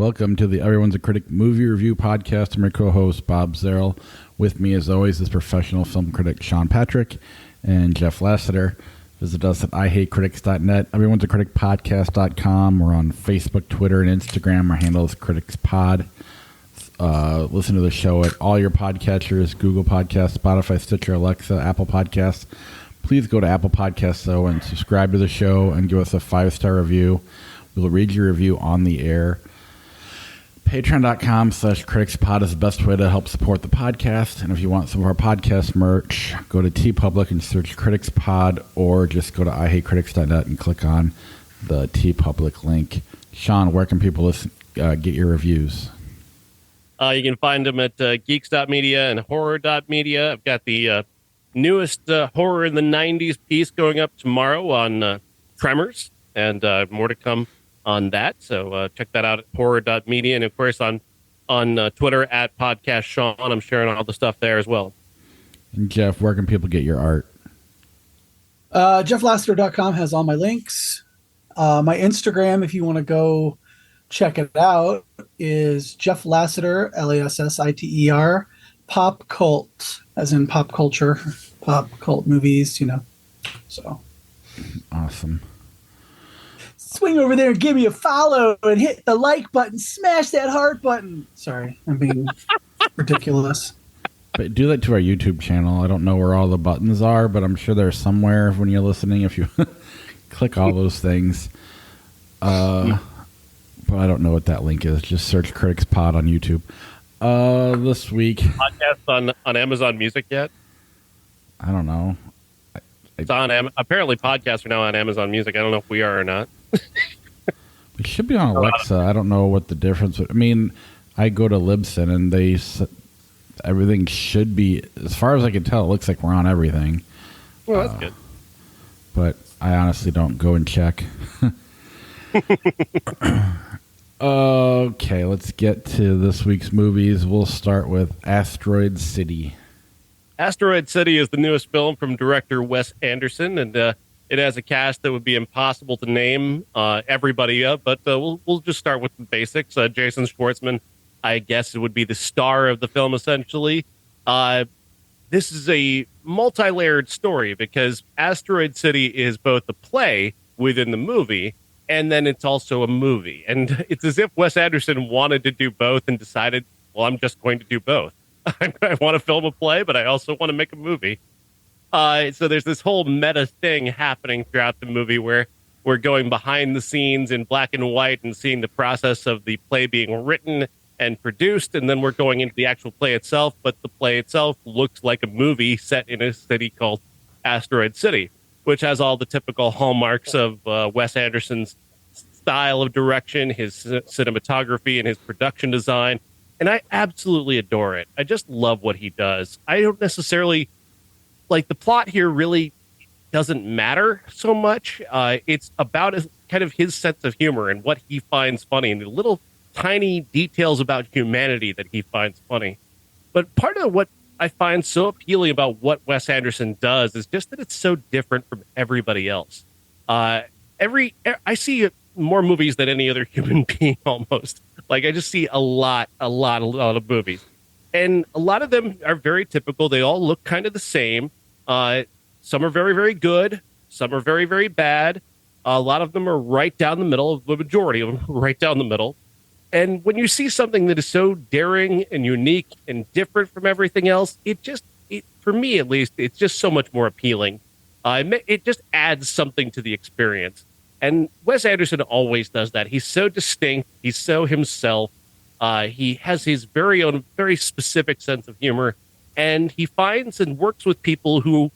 Welcome to the Everyone's a Critic movie review podcast. I'm your co-host, Bob Zerl. With me, as always, is professional film critic Sean Patrick and Jeff Lasseter. Visit us at ihatecritics.net, everyone's a critic podcast.com. We're on Facebook, Twitter, and Instagram. Our handle is CriticsPod. Listen to the show at all your podcatchers, Google Podcasts, Spotify, Stitcher, Alexa, Apple Podcasts. Please go to Apple Podcasts, though, and subscribe to the show and give us a 5-star review. We'll read your review on the air. Patreon.com/criticspod is the best way to help support the podcast. And if you want some of our podcast merch, go to TeePublic and search CriticsPod, or just go to ihatecritics.net and click on the TeePublic link. Sean, where can people get your reviews? You can find them at geeks.media and horror.media. I've got the newest horror in the 90s piece going up tomorrow on Tremors, and more to come on that. So check that out at horror.media. And of course on Twitter at Podcast Sean. I'm sharing all the stuff there as well. And Jeff, where can people get your art? JeffLassiter.com has all my links. My Instagram, if you want to go check it out, is Jeff Lasseter, Lassiter, pop cult, as in pop culture, pop cult movies, So Awesome. Swing over there and give me a follow and hit the like button. Smash that heart button. Sorry, I'm being ridiculous. But do that to our YouTube channel. I don't know where all the buttons are, but I'm sure they're somewhere when you're listening. If you click all those things. But I don't know what that link is. Just search Critics Pod on YouTube. This week. Podcast on Amazon Music yet? I don't know. It's on apparently podcasts are now on Amazon Music. I don't know if we are or not. It should be on Alexa. I don't know what the difference would. I mean, I go to Libsyn and everything should be, as far as I can tell, it looks like we're on everything. Well, that's good. But I honestly don't go and check. Okay, let's get to this week's movies. We'll start with Asteroid City. Asteroid City is the newest film from director Wes Anderson, and it has a cast that would be impossible to name everybody of, but we'll just start with the basics. Jason Schwartzman, I guess it would be the star of the film, essentially. This is a multi-layered story because Asteroid City is both a play within the movie, and then it's also a movie. And it's as if Wes Anderson wanted to do both and decided, well, I'm just going to do both. I want to film a play, but I also want to make a movie. So there's this whole meta thing happening throughout the movie where we're going behind the scenes in black and white and seeing the process of the play being written and produced, and then we're going into the actual play itself, but the play itself looks like a movie set in a city called Asteroid City, which has all the typical hallmarks of Wes Anderson's style of direction, his cinematography, and his production design. And I absolutely adore it. I just love what he does. I don't necessarily like the plot here. Really doesn't matter so much. It's about kind of his sense of humor and what he finds funny and the little tiny details about humanity that he finds funny. But part of what I find so appealing about what Wes Anderson does is just that it's so different from everybody else. I see more movies than any other human being almost. Like I just see a lot of movies, and a lot of them are very typical. They all look kind of the same. Some are very, very good. Some are very, very bad. A lot of them are right down the middle. The majority of them are right down the middle. And when you see something that is so daring and unique and different from everything else, for me at least, it's just so much more appealing. It just adds something to the experience. And Wes Anderson always does that. He's so distinct. He's so himself. He has his very own, very specific sense of humor. And he finds and works with people who,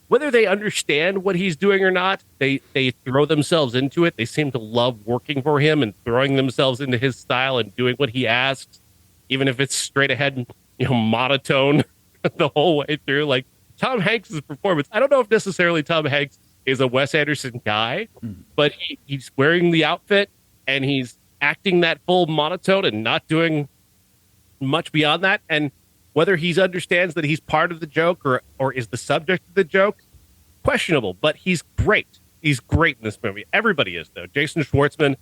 whether they understand what he's doing or not, they throw themselves into it. They seem to love working for him and throwing themselves into his style and doing what he asks, even if it's straight ahead, monotone the whole way through. Like Tom Hanks' performance. I don't know if necessarily Tom Hanks is a Wes Anderson guy, but he's wearing the outfit and he's acting that full monotone and not doing much beyond that. And whether he understands that he's part of the joke or is the subject of the joke, questionable, but he's great. He's great in this movie. Everybody is, though. Jason Schwartzman,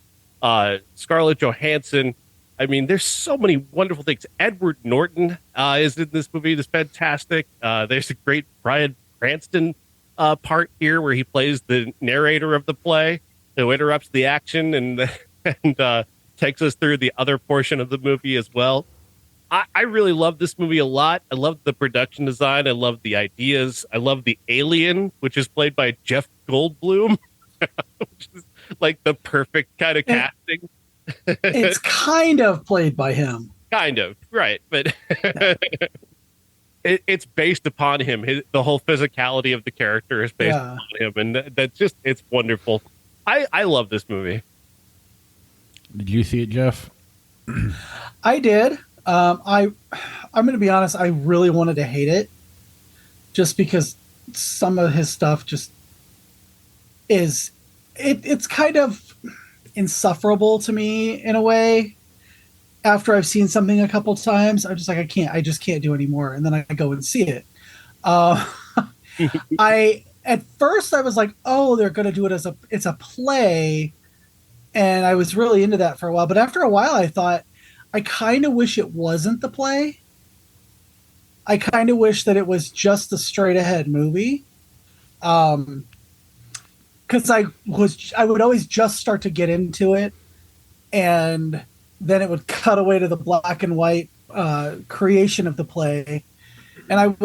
Scarlett Johansson, I mean, there's so many wonderful things. Edward Norton is in this movie. It's fantastic. There's a great Bryan Cranston part here where he plays the narrator of the play who interrupts the action and and takes us through the other portion of the movie as well. I really love this movie a lot. I love the production design. I love the ideas. I love the alien, which is played by Jeff Goldblum, which is like the perfect kind of casting. It's kind of played by him. Kind of, right. But it's based upon him. The whole physicality of the character is based upon him. And that's just, it's wonderful. I love this movie. Did you see it, Jeff? I did. I'm going to be honest. I really wanted to hate it, just because some of his stuff just is. It's kind of insufferable to me in a way. After I've seen something a couple times, I'm just like, I just can't do anymore. And then I go and see it. At first I was like, oh, they're going to do it it's a play. And I was really into that for a while. But after a while, I thought, I kind of wish it wasn't the play. I kind of wish that it was just a straight ahead movie. Because I would always just start to get into it, and then it would cut away to the black and white creation of the play, and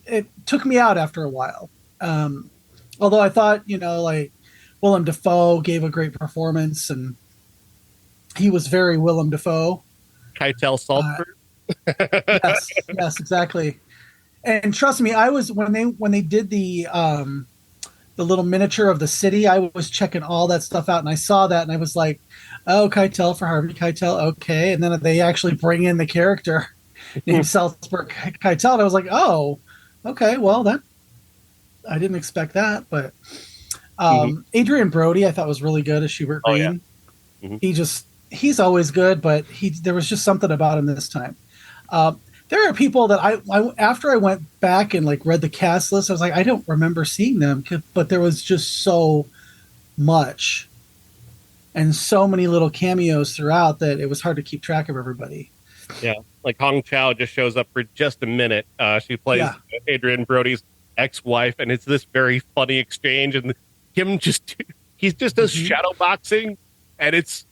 it took me out after a while. Although I thought, like Willem Dafoe gave a great performance, and he was very Willem Dafoe. Keitel Salzburg. Yes, exactly. And trust me, I was when they did the little miniature of the city, I was checking all that stuff out, and I saw that, and I was like, "Oh, Keitel for Harvey Keitel, okay." And then they actually bring in the character named Salzburg Keitel, and I was like, "Oh, okay, well that I didn't expect that." But Adrian Brody, I thought was really good as Schubert Green. Oh, yeah. He's always good, but there was just something about him this time. There are people that I after I went back and like read the cast list, I was like, I don't remember seeing them, but there was just so much and so many little cameos throughout that it was hard to keep track of everybody. Yeah, like Hong Chow just shows up for just a minute. She plays Adrian Brody's ex-wife, and it's this very funny exchange, and he just does shadow boxing, and it's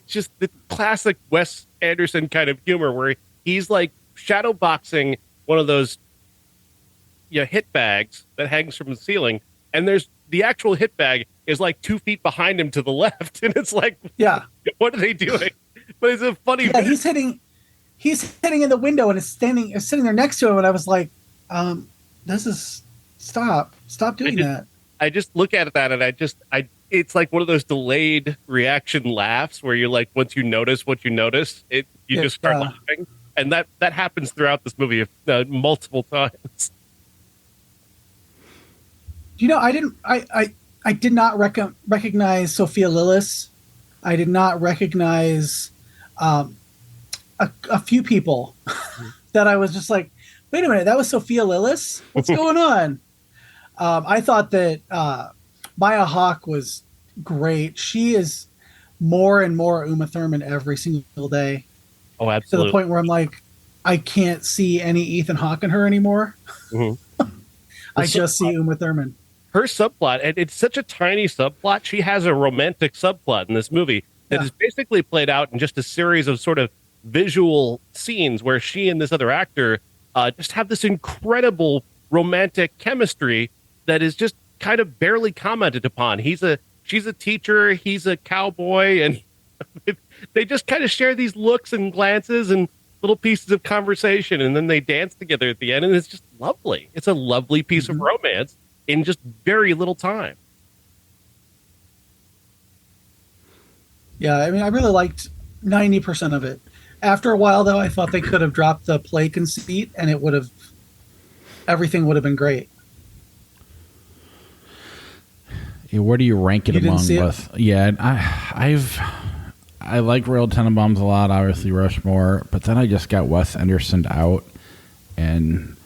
just the classic Wes Anderson kind of humor where he's like shadow boxing one of those hit bags that hangs from the ceiling, and there's the actual hit bag is like 2 feet behind him to the left, and it's like, what are they doing? But it's a funny. Yeah, he's hitting in the window, and it's sitting there next to him, and I was like, this is stop doing that. I just look at that, and it's like one of those delayed reaction laughs where you're like, once you notice what you notice, you just start laughing. And that happens throughout this movie multiple times. I did not recognize Sophia Lillis. I did not recognize a few people that I was just like, wait a minute, that was Sophia Lillis? What's going on? I thought that Maya Hawke was great. She is more and more Uma Thurman every single day. Oh, absolutely. To the point where I'm like, I can't see any Ethan Hawke in her anymore. Mm-hmm. I just see Uma Thurman. Her subplot, and it's such a tiny subplot. She has a romantic subplot in this movie that is basically played out in just a series of sort of visual scenes where she and this other actor just have this incredible romantic chemistry that is just kind of barely commented upon. She's a teacher, he's a cowboy, and they just kind of share these looks and glances and little pieces of conversation, and then they dance together at the end, and it's just lovely. It's a lovely piece of romance in just very little time. Yeah, I mean, I really liked 90% of it. After a while, though, I thought they could have dropped the play conceit, and everything would have been great. Yeah, where do you rank it among with? Yeah, I like Royal Tenenbaums a lot, obviously Rushmore, but then I just got Wes Anderson out, and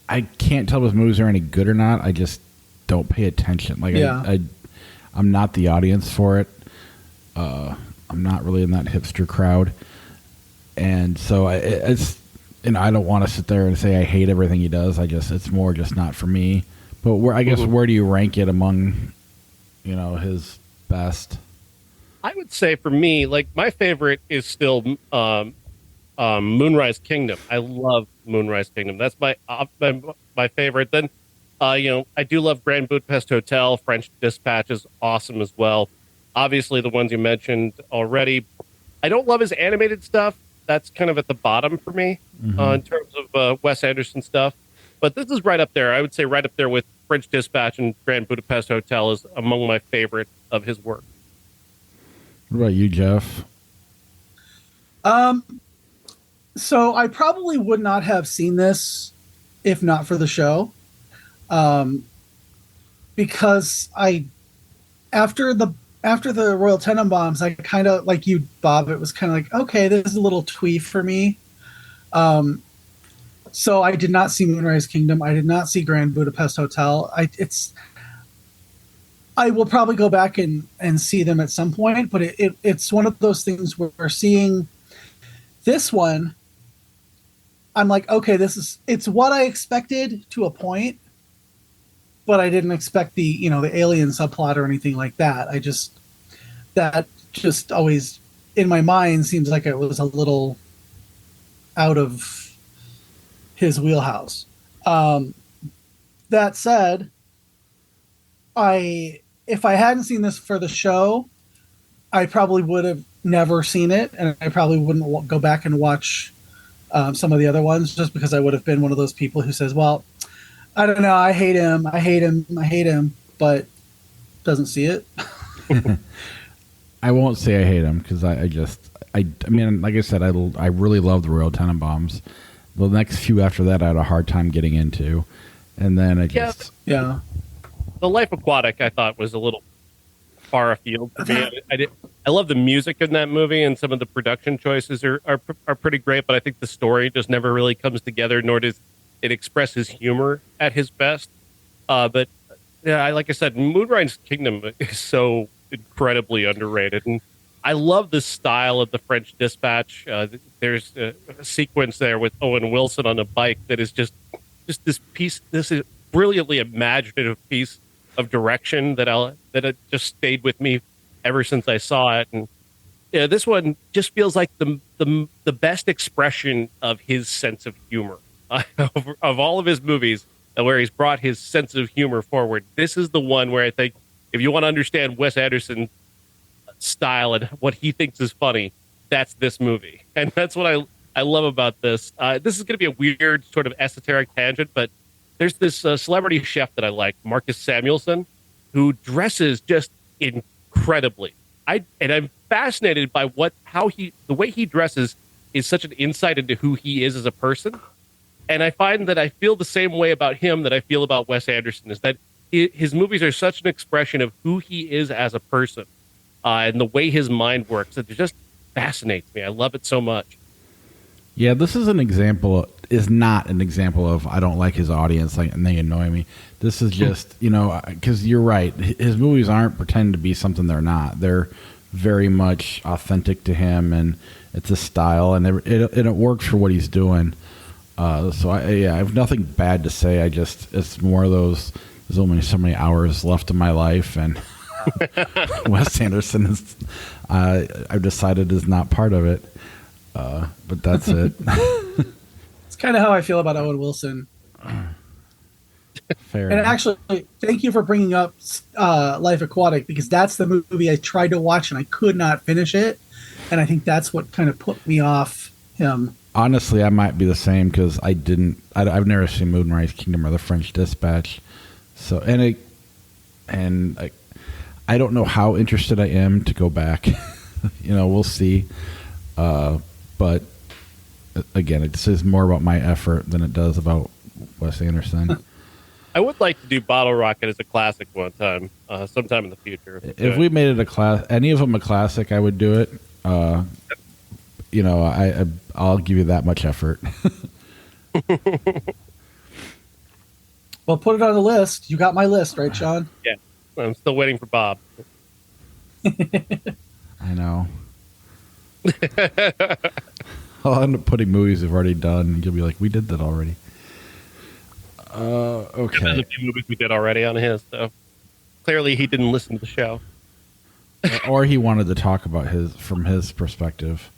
I can't tell if his movies are any good or not. I just don't pay attention. Like I'm not the audience for it. I'm I'm not really in that hipster crowd, and so I don't want to sit there and say I hate everything he does. It's more just not for me. But where do you rank it among, his best? I would say for me, like my favorite is still Moonrise Kingdom. I love Moonrise Kingdom. That's my favorite. Then, I do love Grand Budapest Hotel. French Dispatch is awesome as well. Obviously, the ones you mentioned already. I don't love his animated stuff. That's kind of at the bottom for me in terms of Wes Anderson stuff. But this is right up there. I would say right up there with French Dispatch and Grand Budapest Hotel is among my favorite of his work. What about you, Jeff? So I probably would not have seen this if not for the show. Because after the Royal Tenenbaums, I kind of like you, Bob. It was kind of like, okay, this is a little twee for me. So I did not see Moonrise Kingdom. I did not see Grand Budapest Hotel. I will probably go back and see them at some point, but it's one of those things where we're seeing this one. I'm like, okay, it's what I expected to a point, but I didn't expect the alien subplot or anything like that. That just always in my mind seems like it was a little out of his wheelhouse. That said, if I hadn't seen this for the show, I probably would have never seen it, and I probably wouldn't go back and watch some of the other ones, just because I would have been one of those people who says, well, I don't know, I hate him, but doesn't see it. I won't say I hate him, because I mean, like I said, I really love the Royal Tenenbaums. The next few after that, I had a hard time getting into, and then yeah. The Life Aquatic, I thought, was a little far afield for me. I love the music in that movie, and some of the production choices are pretty great, but I think the story just never really comes together, nor does it express his humor at his best. But yeah, like I said, Moonrise Kingdom is so incredibly underrated, and I love the style of the French Dispatch. There's a sequence there with Owen Wilson on a bike that is just this piece. This is brilliantly imaginative piece of direction that it just stayed with me ever since I saw it. And yeah, this one just feels like the best expression of his sense of humor of all of his movies, where he's brought his sense of humor forward. This is the one where I think if you want to understand Wes Anderson's style and what he thinks is funny, that's this movie. And that's what I love about this. This is going to be a weird sort of esoteric tangent, but there's this celebrity chef that I like, Marcus Samuelsson, who dresses just incredibly. I'm fascinated by the way he dresses is such an insight into who he is as a person. And I find that I feel the same way about him that I feel about Wes Anderson, is that his movies are such an expression of who he is as a person, and the way his mind works. It just fascinates me. I love it so much. Yeah, this is not an example of I don't like his audience, and they annoy me. This is just, because you're right. His movies aren't pretending to be something they're not. They're very much authentic to him, and it's a style, and it works for what he's doing. So I have nothing bad to say. It's more of those. There's only so many hours left in my life, and Wes Anderson is. I've decided is not part of it. But that's it. It's kind of how I feel about Owen Wilson. Fair. And actually, thank you for bringing up Life Aquatic, because that's the movie I tried to watch and I could not finish it, and I think that's what kind of put me off him. Honestly, I might be the same, because I've never seen Moonrise Kingdom or The French Dispatch. So I don't know how interested I am to go back. We'll see. But again, it says more about my effort than it does about Wes Anderson. I would like to do Bottle Rocket as a classic one time, sometime in the future. If we made it any of them a classic, I would do it. I'll give you that much effort. Well, put it on the list. You got my list, right, Sean? Yeah, I'm still waiting for Bob. I know. I'll end up putting movies we've already done, and you'll be like, we did that already. Okay. There's a few movies we did already on his, so clearly he didn't listen to the show. Or he wanted to talk about from his perspective,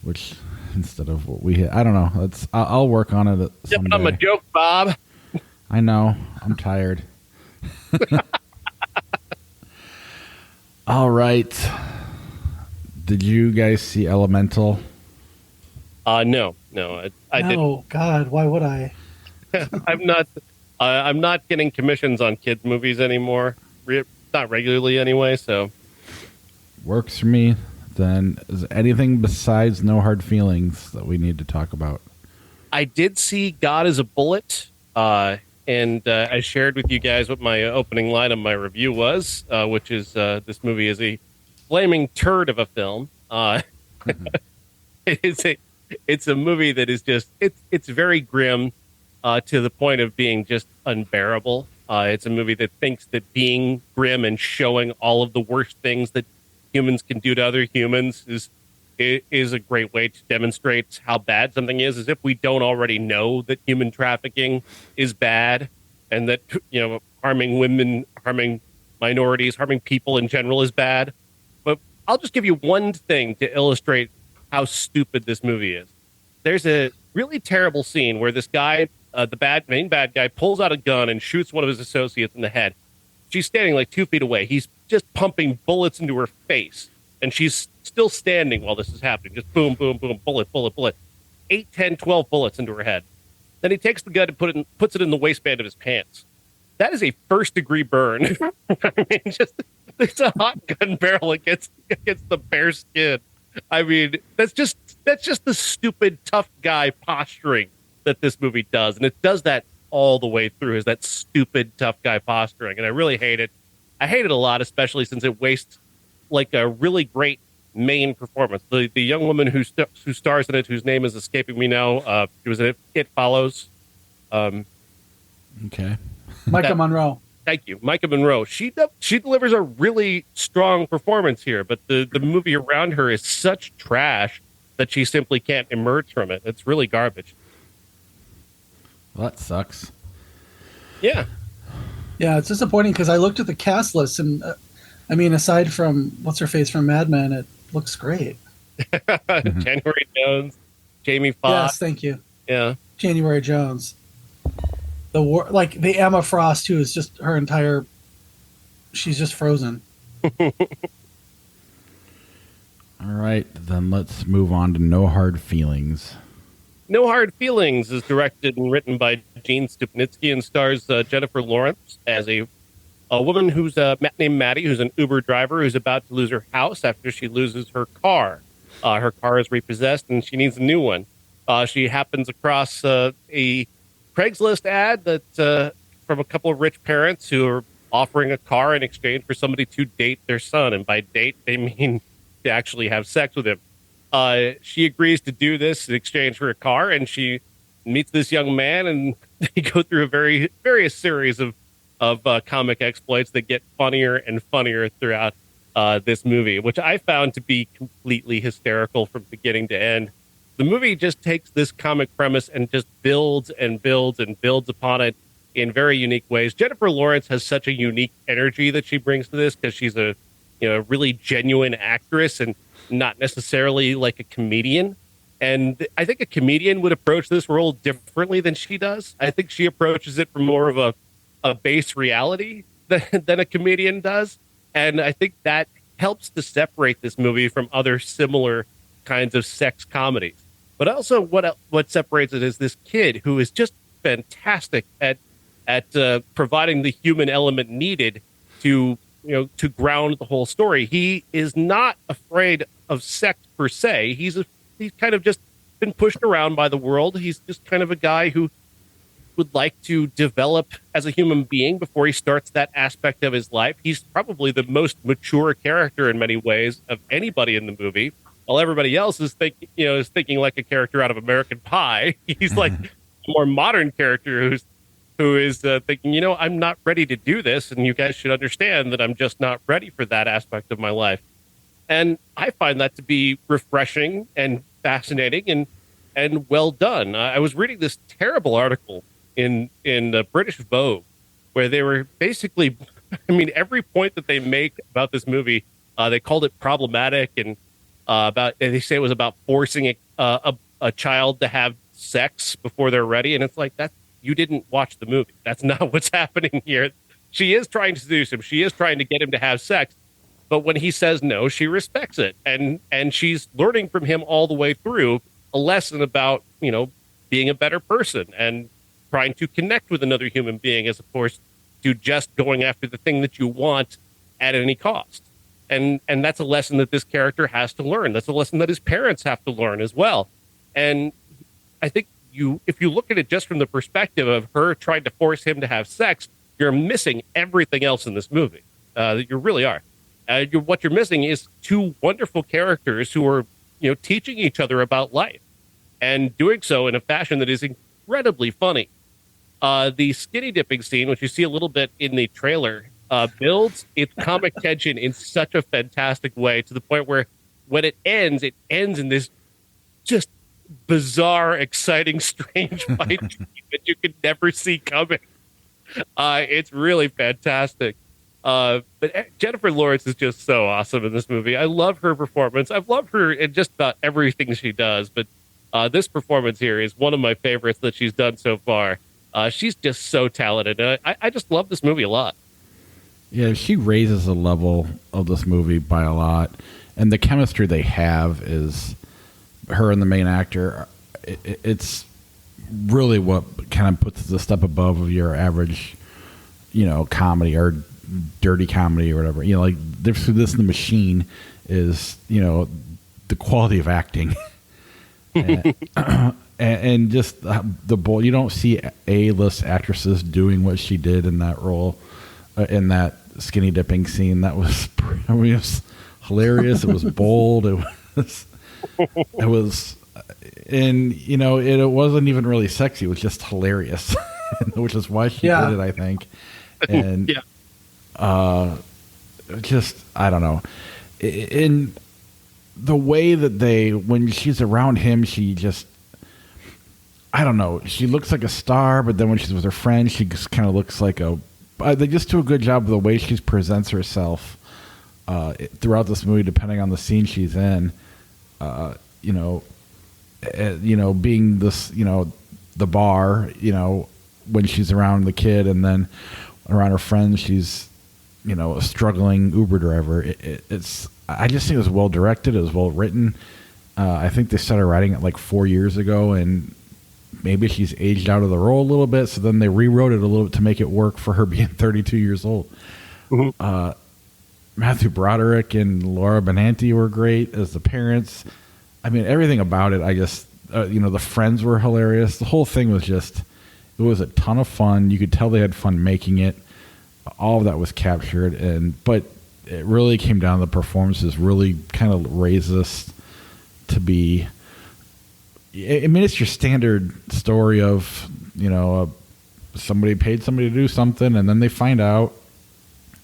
which instead of what we hit. I don't know. I'll work on it someday. I'm a joke, Bob. I know. I'm tired. All right. Did you guys see Elemental? No, I didn't. Oh God, why would I? I'm not getting commissions on kids movies anymore. Not regularly anyway. So Works for me. Then is there anything besides No Hard Feelings that we need to talk about? I did see God is a Bullet, and I shared with you guys what my opening line of my review was, which is this movie is a flaming turd of a film. It's a movie that is just it's very grim to the point of being just unbearable. It's a movie that thinks that being grim and showing all of the worst things that humans can do to other humans is a great way to demonstrate how bad something is, as if we don't already know that human trafficking is bad, and that harming women, harming minorities, harming people in general is bad. But I'll just give you one thing to illustrate how stupid this movie is. There's a really terrible scene where this guy, the main bad guy, pulls out a gun and shoots one of his associates in the head. She's standing like 2 feet away. He's just pumping bullets into her face, and she's still standing while this is happening. Just boom, boom, boom, bullet, bullet, bullet. 8, 10, 12 bullets into her head. Then he takes the gun and puts it in the waistband of his pants. That is a first-degree burn. I mean, it's a hot gun barrel against the bare skin. I mean, that's just the stupid tough guy posturing that this movie does, and it does that all the way through. Is that stupid tough guy posturing, and I really hate it. I hate it a lot, especially since it wastes like a really great main performance. The young woman who stars in it, whose name is escaping me now, she was in It Follows. Okay. Micah Monroe. Thank you, Micah Monroe. She delivers a really strong performance here, but the movie around her is such trash that she simply can't emerge from it. It's really garbage. Well, that sucks. Yeah. Yeah, it's disappointing because I looked at the cast list, and I mean, aside from what's her face from Mad Men, it looks great. January Jones, Jamie Foxx. Yes, thank you. Yeah. January Jones. The Emma Frost, who is just her entire. She's just frozen. All right, then let's move on to No Hard Feelings. No Hard Feelings is directed and written by Gene Stupnitsky and stars Jennifer Lawrence as a woman who's named Maddie, who's an Uber driver who's about to lose her house after she loses her car. Her car is repossessed and she needs a new one. She happens across a Craigslist ad that from a couple of rich parents who are offering a car in exchange for somebody to date their son. And by date, they mean to actually have sex with him. She agrees to do this in exchange for a car, and she meets this young man, and they go through a various series of comic exploits that get funnier and funnier throughout this movie, which I found to be completely hysterical from beginning to end. The movie just takes this comic premise and just builds and builds and builds upon it in very unique ways. Jennifer Lawrence has such a unique energy that she brings to this because she's a really genuine actress and not necessarily like a comedian. And I think a comedian would approach this role differently than she does. I think she approaches it from more of a base reality than a comedian does. And I think that helps to separate this movie from other similar kinds of sex comedies. But also what separates it is this kid who is just fantastic at providing the human element needed to ground the whole story. He is not afraid of sex per se. He's kind of just been pushed around by the world. He's just kind of a guy who would like to develop as a human being before he starts that aspect of his life. He's probably the most mature character in many ways of anybody in the movie, while everybody else is thinking like a character out of American Pie. He's like a more modern character who is thinking, I'm not ready to do this, and you guys should understand that I'm just not ready for that aspect of my life. And I find that to be refreshing and fascinating and well done. I was reading this terrible article in the British Vogue where they were basically, I mean, every point that they make about this movie, they called it problematic and they say it was about forcing a child to have sex before they're ready, and it's like that you didn't watch the movie. That's not what's happening here. She is trying to seduce him. She is trying to get him to have sex. But when he says no, she respects it. And she's learning from him all the way through a lesson about, being a better person and trying to connect with another human being as opposed to just going after the thing that you want at any cost. And that's a lesson that this character has to learn. That's a lesson that his parents have to learn as well. And I think if you look at it just from the perspective of her trying to force him to have sex, you're missing everything else in this movie. You really are. What you're missing is two wonderful characters who are, teaching each other about life and doing so in a fashion that is incredibly funny. The skinny dipping scene, which you see a little bit in the trailer, builds its comic tension in such a fantastic way to the point where when it ends in this just bizarre, exciting, strange fight that you could never see coming. It's really fantastic. But Jennifer Lawrence is just so awesome in this movie. I love her performance. I've loved her in just about everything she does, but this performance here is one of my favorites that she's done so far. She's just so talented. I just love this movie a lot. Yeah, she raises the level of this movie by a lot. And the chemistry they have is her and the main actor. It's really what kind of puts the step above of your average, comedy or dirty comedy or whatever. Like this in The Machine is, the quality of acting. and just you don't see A-list actresses doing what she did in that role, in that skinny dipping scene. That was, it was hilarious. It was bold. It was, and it wasn't even really sexy. It was just hilarious, which is why she did it, I think. And just, I don't know. In the way that when she's around him, she just, I don't know. She looks like a star, but then when she's with her friends, she just kind of looks like they just do a good job of the way she presents herself throughout this movie, depending on the scene she's in. Being this, the bar, when she's around the kid, and then around her friends, she's, a struggling Uber driver. I just think it was well directed. It was well written. I think they started writing it like 4 years ago, and maybe she's aged out of the role a little bit. So then they rewrote it a little bit to make it work for her being 32 years old. Mm-hmm. Matthew Broderick and Laura Benanti were great as the parents. I mean, everything about it, I just, the friends were hilarious. The whole thing was just, it was a ton of fun. You could tell they had fun making it. All of that was captured. But it really came down to the performances, really kind of raised us to be, I mean, it's your standard story of, somebody paid somebody to do something and then they find out.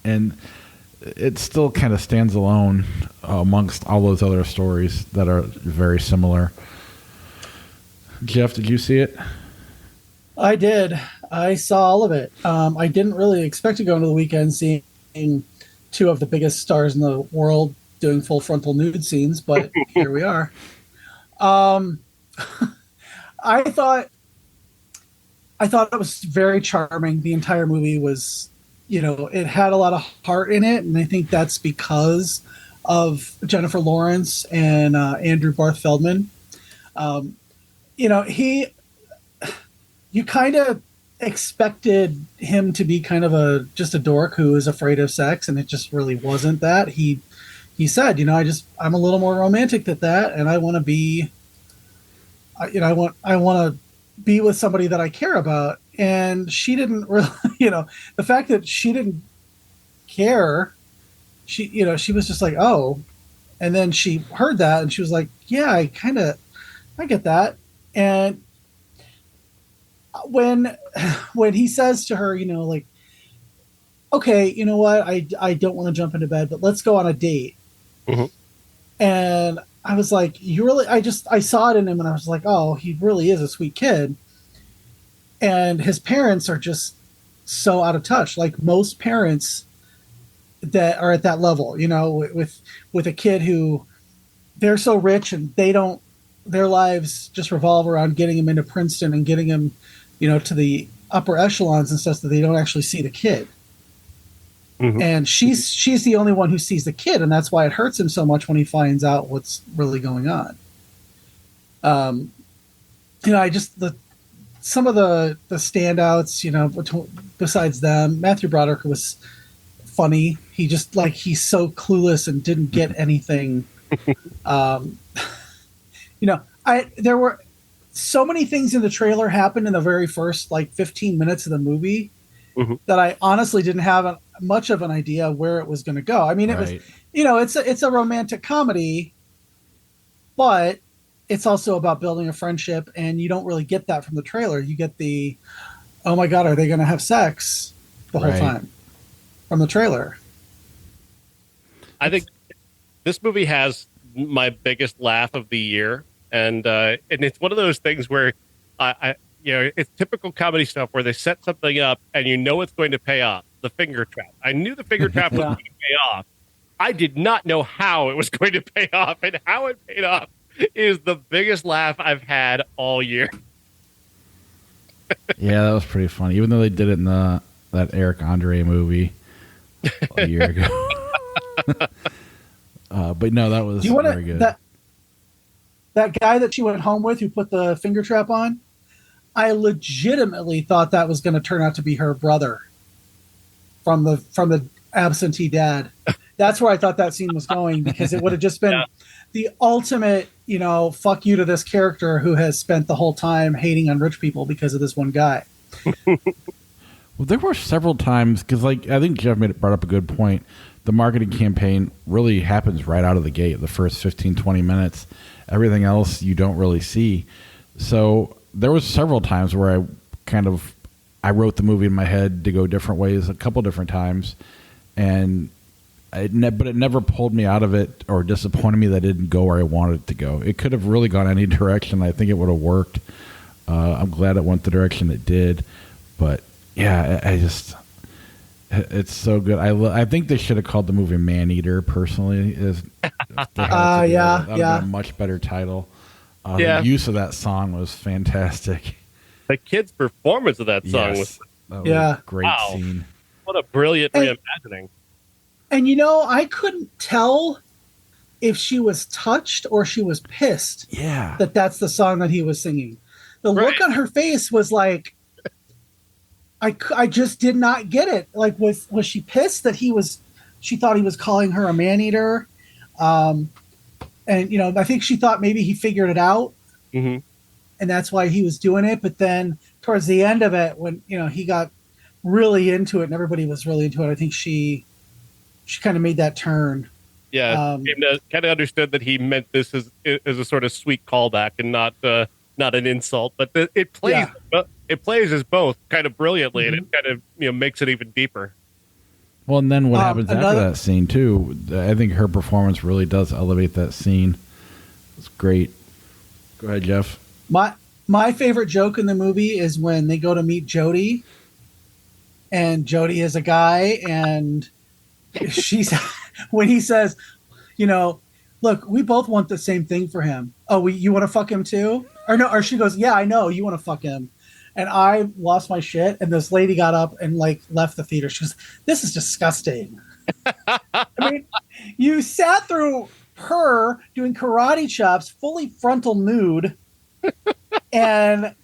And it still kind of stands alone amongst all those other stories that are very similar. Jeff, did you see it? I did. I saw all of it. I didn't really expect to go into the weekend seeing two of the biggest stars in the world doing full frontal nude scenes, but here we are. I thought it was very charming. The entire movie was, it had a lot of heart in it, and I think that's because of Jennifer Lawrence and Andrew Barth Feldman. You kind of expected him to be kind of just a dork who is afraid of sex, and it just really wasn't that. He said, I'm a little more romantic than that, and I want to be, I want to be with somebody that I care about. And she didn't really, the fact that she didn't care, she was just like, oh, and then she heard that and she was like, yeah, I get that. And when he says to her, like, okay, you know what? I don't want to jump into bed, but let's go on a date. Mm-hmm. And I was like, you really, I saw it in him and I was like, oh, he really is a sweet kid. And his parents are just so out of touch. Like most parents that are at that level, with a kid who they're so rich and they don't, their lives just revolve around getting him into Princeton and getting him, to the upper echelons and stuff that they don't actually see the kid. Mhm. And she's the only one who sees the kid, and that's why it hurts him so much when he finds out what's really going on. Um, I just some of the standouts, besides them, Matthew Broderick was funny. He just he's so clueless and didn't get anything. Um, there were so many things in the trailer happened in the very first 15 minutes of the movie that I honestly didn't have much of an idea where it was going to go. I mean, it Right. was, it's a romantic comedy, but it's also about building a friendship, and you don't really get that from the trailer. You get the, oh my God, are they going to have sex the whole Right. time from the trailer? I think this movie has my biggest laugh of the year, and it's one of those things where it's typical comedy stuff where they set something up and it's going to pay off. The finger trap. I knew the finger trap was Yeah. going to pay off. I did not know how it was going to pay off, and how it paid off is the biggest laugh I've had all year. Yeah, that was pretty funny. Even though they did it in that Eric Andre movie a year ago. But no, that was Do you want very good. that guy that she went home with who put the finger trap on? I legitimately thought that was going to turn out to be her brother from the absentee dad. That's where I thought that scene was going, because it would have just been the ultimate, fuck you to this character who has spent the whole time hating on rich people because of this one guy. Well, there were several times, because I think Jeff brought up a good point. The marketing campaign really happens right out of the gate, the first 15, 20 minutes. Everything else you don't really see. So there was several times where I wrote the movie in my head to go different ways a couple different times. And but it never pulled me out of it or disappointed me that it didn't go where I wanted it to go. It could have really gone any direction. I think it would have worked. I'm glad it went the direction it did. But yeah, it's so good. I think they should have called the movie Man-Eater, personally. Yeah. Been a much better title. Yeah. The use of that song was fantastic. The kid's performance of that song was That was Yeah. a great Wow. scene. what a brilliant Hey. reimagining. And I couldn't tell if she was touched or she was pissed Yeah. that that's the song that he was singing. The look Right. on her face was like, I just did not get it. Like, was she pissed that she thought he was calling her a man-eater? And, I think she thought maybe he figured it out, Mm-hmm. and that's why he was doing it. But then towards the end of it, when, he got really into it and everybody was really into it, I think she kind of made that turn. Yeah, kind of understood that he meant this as a sort of sweet callback and not an insult. But it plays it plays as both kind of brilliantly, and it kind of makes it even deeper. Well, and then what happens after another- that scene, too, I think her performance really does elevate that scene. It's great. Go ahead, Jeff. My favorite joke in the movie is when they go to meet Jody, and Jody is a guy, and she's when he says, look, we both want the same thing for him. Oh, you want to fuck him too? Or no? Or she goes, yeah, I know you want to fuck him. And I lost my shit, and this lady got up and left the theater. She goes, "This is disgusting." I mean, you sat through her doing karate chops, fully frontal nude, and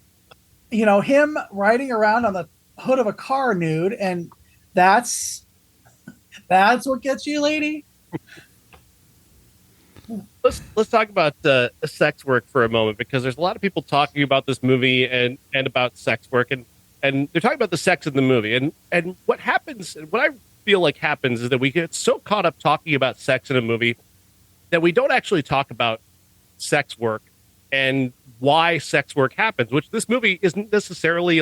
him riding around on the hood of a car nude, and that's what gets you, lady. Let's talk about sex work for a moment, because there's a lot of people talking about this movie and about sex work, and they're talking about the sex in the movie, and what I feel like happens is that we get so caught up talking about sex in a movie that we don't actually talk about sex work and why sex work happens, which this movie isn't necessarily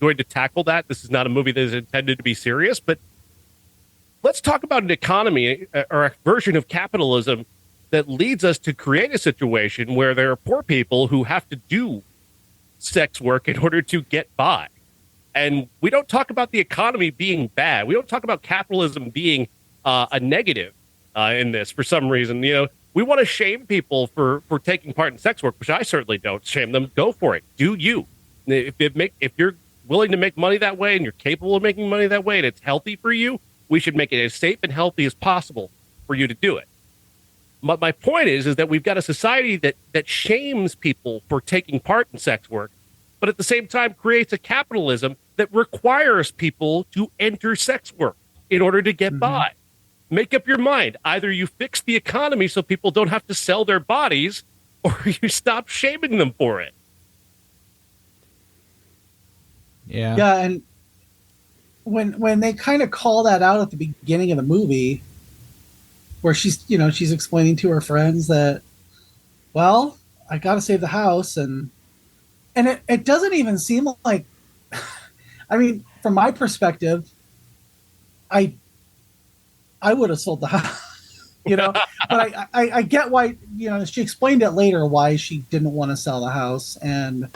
going to tackle that. This is not a movie that is intended to be serious, but let's talk about an economy or a version of capitalism that leads us to create a situation where there are poor people who have to do sex work in order to get by. And we don't talk about the economy being bad. We don't talk about capitalism being a negative in this for some reason. You know, we want to shame people for taking part in sex work, which I certainly don't shame them. Go for it. Do you. If you're willing to make money that way and you're capable of making money that way and it's healthy for you, we should make it as safe and healthy as possible for you to do it. But my point is that we've got a society that shames people for taking part in sex work, but at the same time creates a capitalism that requires people to enter sex work in order to get by. Make up your mind. Either you fix the economy so people don't have to sell their bodies, or you stop shaming them for it. Yeah. Yeah, and when they kind of call that out at the beginning of the movie, where she's explaining to her friends that, well, I got to save the house, and it doesn't even seem like, I mean, from my perspective, I would have sold the house, but I get why, she explained it later why she didn't want to sell the house, and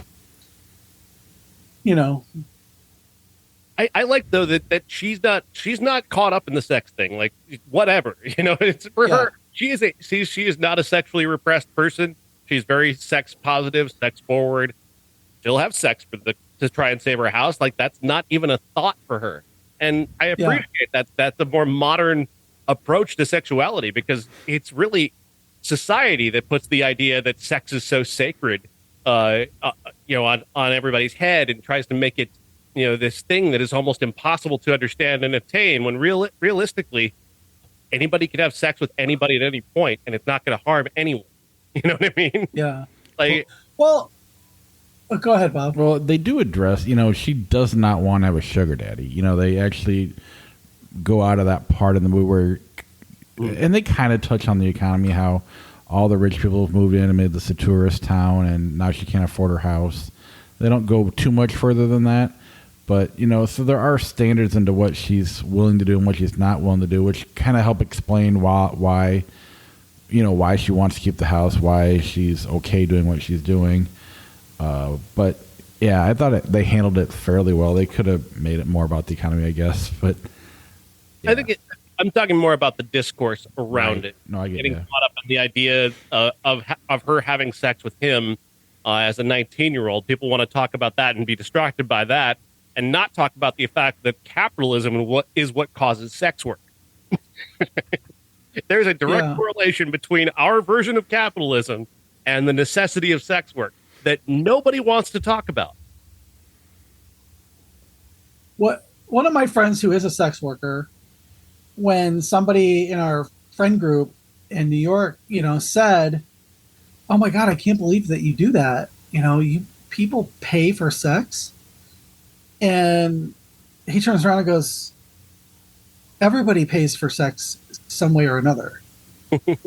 I like though that she's not caught up in the sex thing. Like, whatever, it's for her. She is not a sexually repressed person. She's very sex positive, sex forward. She'll have sex to try and save her house. Like, that's not even a thought for her. And I appreciate that. That's a more modern approach to sexuality, because it's really society that puts the idea that sex is so sacred, on everybody's head, and tries to make it, this thing that is almost impossible to understand and attain, when realistically, anybody can have sex with anybody at any point, and it's not going to harm anyone. You know what I mean? Yeah. Like, well, go ahead, Bob. Well, they do address, she does not want to have a sugar daddy. They actually go out of that part of the movie where, and they kind of touch on the economy, how all the rich people have moved in and made this a tourist town, and now she can't afford her house. They don't go too much further than that. But, so there are standards into what she's willing to do and what she's not willing to do, which kind of help explain why she wants to keep the house, why she's okay doing what she's doing. But, yeah, I thought they handled it fairly well. They could have made it more about the economy, I guess. But yeah. I think I'm talking more about the discourse around it. No, I get getting caught up in the idea of her having sex with him as a 19-year-old. People want to talk about that and be distracted by that, and not talk about the fact that capitalism is what causes sex work. There's a direct correlation between our version of capitalism and the necessity of sex work that nobody wants to talk about. One of my friends who is a sex worker, when somebody in our friend group in New York, said, "Oh my God, I can't believe that you do that. You people pay for sex." And he turns around and goes, "Everybody pays for sex some way or another." And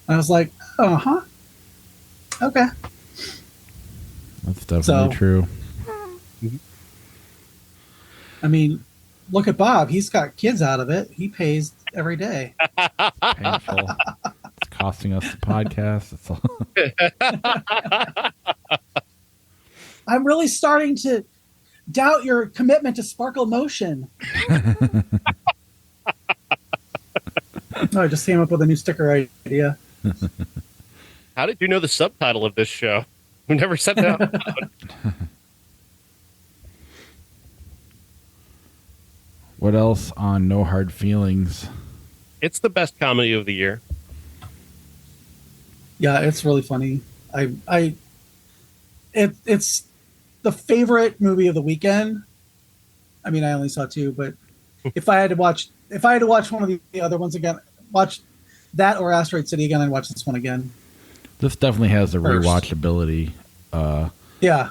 I was like, "Uh-huh. Okay." That's definitely true. I mean, look at Bob. He's got kids out of it. He pays every day. Painful. It's costing us the podcast. It's all. I'm really starting to doubt your commitment to Sparkle Motion. I just came up with a new sticker idea. How did you know the subtitle of this show? We never said that. What else on No Hard Feelings? It's the best comedy of the year. Yeah, it's really funny. It's the favorite movie of the weekend. I mean, I only saw two, but if I had to watch one of the other ones again, watch that or Asteroid City again, I'd watch this one again. This definitely has the First. rewatchability. Yeah.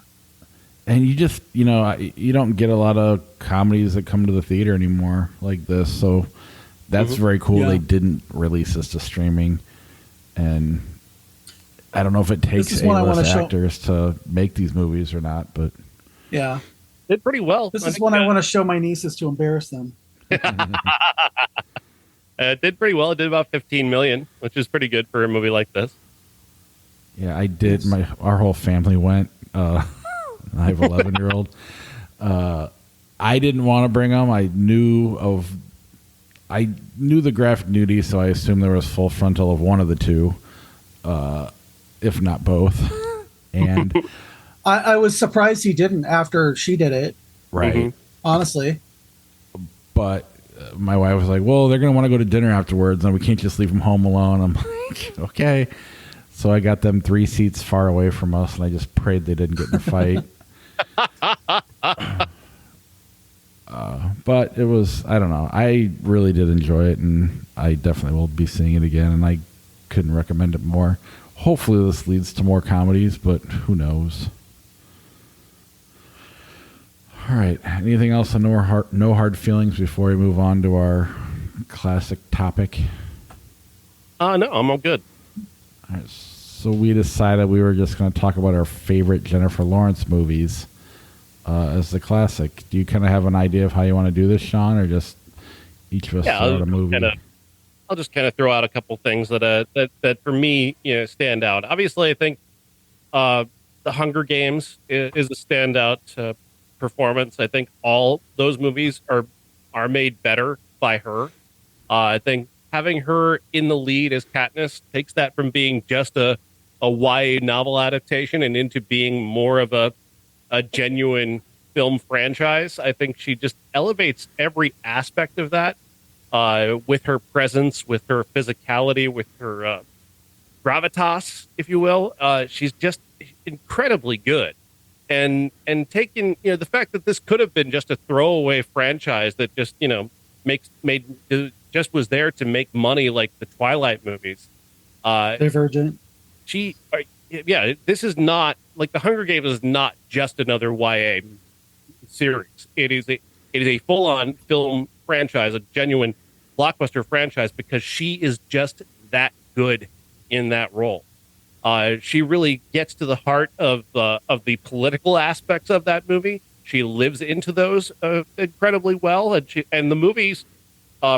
And you just, you don't get a lot of comedies that come to the theater anymore like this. So that's very cool. Yeah. They didn't release this to streaming. And I don't know if it takes A-list actors to make these movies or not, but yeah, did pretty well. This is one I want to show my nieces to embarrass them. It did pretty well. It did about 15 million, which is pretty good for a movie like this. Yeah, I did. Our whole family went. I have 11-year-old. I didn't want to bring them. I knew the graphic nudity, so I assumed there was full frontal of one of the two, if not both. And I was surprised he didn't after she did it. right, honestly. But my wife was like, "Well, they're going to want to go to dinner afterwards, and we can't just leave them home alone." I'm like, "Okay." So I got them 3 seats far away from us, and I just prayed they didn't get in a fight. But it was, I don't know. I really did enjoy it, and I definitely will be seeing it again, and I couldn't recommend it more. Hopefully this leads to more comedies, but who knows? All right. Anything else on no hard feelings before we move on to our classic topic? No, I'm all good. All right, so we decided we were just going to talk about our favorite Jennifer Lawrence movies as the classic. Do you kind of have an idea of how you want to do this, Sean, or just each of us throw out a movie? I'll just kind of throw out a couple things that for me, stand out. Obviously, I think The Hunger Games is a standout performance. I think all those movies are made better by her. I think having her in the lead as Katniss takes that from being just a YA novel adaptation and into being more of a genuine film franchise. I think she just elevates every aspect of that with her presence, with her physicality, with her gravitas, if you will. She's just incredibly good. And taking, the fact that this could have been just a throwaway franchise that just, just was there to make money like the Twilight movies. Divergent. This is not like The Hunger Games is not just another YA series. It is a full-on film franchise, a genuine blockbuster franchise, because she is just that good in that role. She really gets to the heart of the political aspects of that movie. She lives into those incredibly well, and the movies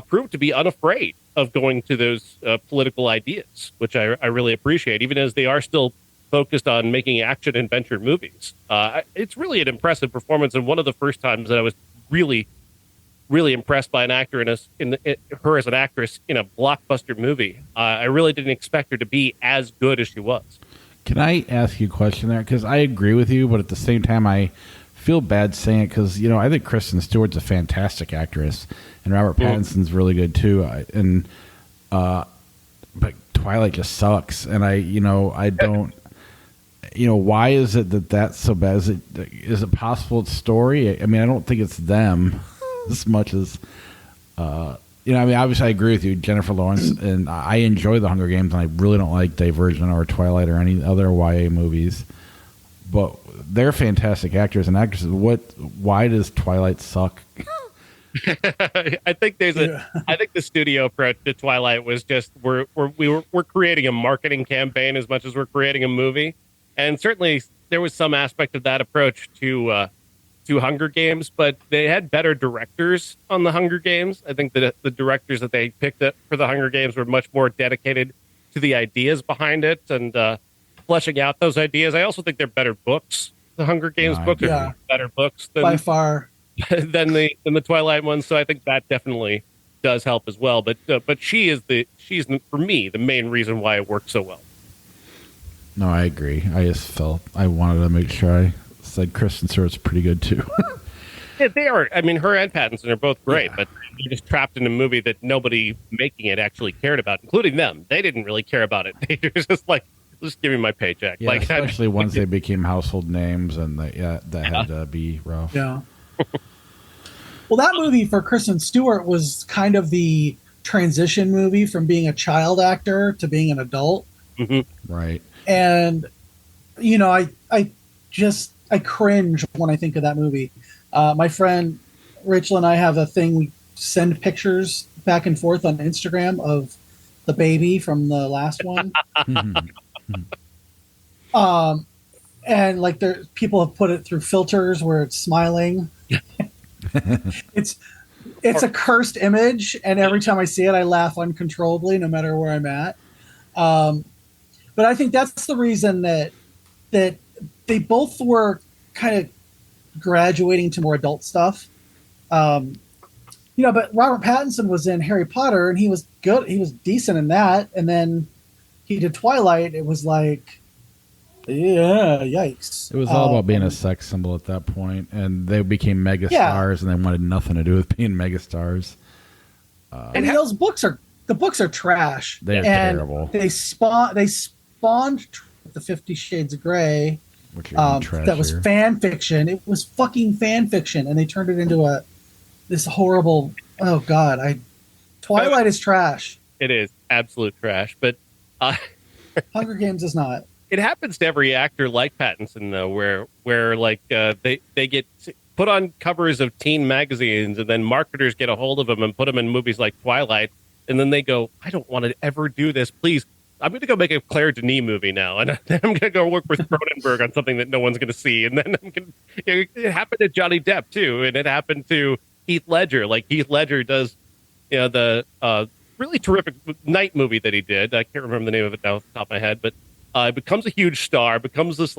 prove to be unafraid of going to those political ideas, which I really appreciate, even as they are still focused on making action adventure movies. It's really an impressive performance, and one of the first times that I was really, really impressed by an actor her as an actress in a blockbuster movie. I really didn't expect her to be as good as she was. Can I ask you a question there? Because I agree with you, but at the same time, I feel bad saying it because, I think Kristen Stewart's a fantastic actress, and Robert Pattinson's really good too. But Twilight just sucks, and I don't. Why is it that that's so bad? Is it possible it's story? I mean, I don't think it's them as much as, obviously I agree with you, Jennifer Lawrence, and I enjoy The Hunger Games, and I really don't like Divergent or Twilight or any other YA movies, but they're fantastic actors and actresses. Why does Twilight suck? I think I think the studio approach to Twilight was just we're creating a marketing campaign as much as we're creating a movie. And certainly there was some aspect of that approach to Hunger Games, but they had better directors on the Hunger Games. I think that the directors that they picked up for the Hunger Games were much more dedicated to the ideas behind it and fleshing out those ideas. I also think they're better books. The Hunger Games books are better books than, by far than the Twilight ones. So I think that definitely does help as well. But she's for me the main reason why it worked so well. No, I agree. I just felt I wanted to make sure I said Kristen Stewart's pretty good too. Yeah, they are. I mean, her and Pattinson are both great, but they're just trapped in a movie that nobody making it actually cared about, including them. They didn't really care about it. They were just like, just give me my paycheck. Yeah, especially once they became household names, and that had to be rough. Yeah. Well, that movie for Kristen Stewart was kind of the transition movie from being a child actor to being an adult. Mm-hmm. Right. And, I cringe when I think of that movie. My friend Rachel and I have a thing. We send pictures back and forth on Instagram of the baby from the last one. And people have put it through filters where it's smiling. it's a cursed image, and every time I see it, I laugh uncontrollably, no matter where I'm at. Um, but I think that's the reason that they both were kind of graduating to more adult stuff. Um, but Robert Pattinson was in Harry Potter, and he was good. He was decent in that, and then he did Twilight. It was like, yeah, yikes. It was all about being a sex symbol at that point, and they became megastars, Yeah. and they wanted nothing to do with being megastars. Those books are trash. They're and terrible. They spawned the 50 Shades of Grey. Which That was fan fiction. It was fucking fan fiction, and they turned it into this horrible. Oh God, Twilight is trash. It is absolute trash. But Hunger Games is not. it happens to every actor like Pattinson, though, where like they get put on covers of teen magazines, and then marketers get a hold of them and put them in movies like Twilight, and then they go, "I don't want to ever do this. Please, I'm going to go make a Claire Denis movie now, and then I'm going to go work with Cronenberg on something that no one's going to see." And then it happened to Johnny Depp too, and it happened to Heath Ledger. Like Heath Ledger does, the really terrific Night movie that he did. I can't remember the name of it now off the top of my head, but becomes a huge star, becomes this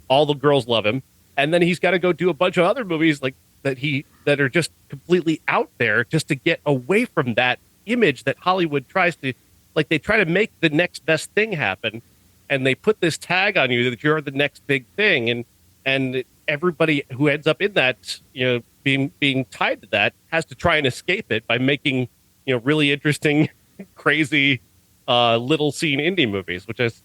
all the girls love him, and then he's got to go do a bunch of other movies like that are just completely out there just to get away from that image that Hollywood tries to. Like they try to make the next best thing happen, and they put this tag on you that you're the next big thing, and everybody who ends up in that, being tied to that, has to try and escape it by making really interesting, crazy, little scene indie movies, which is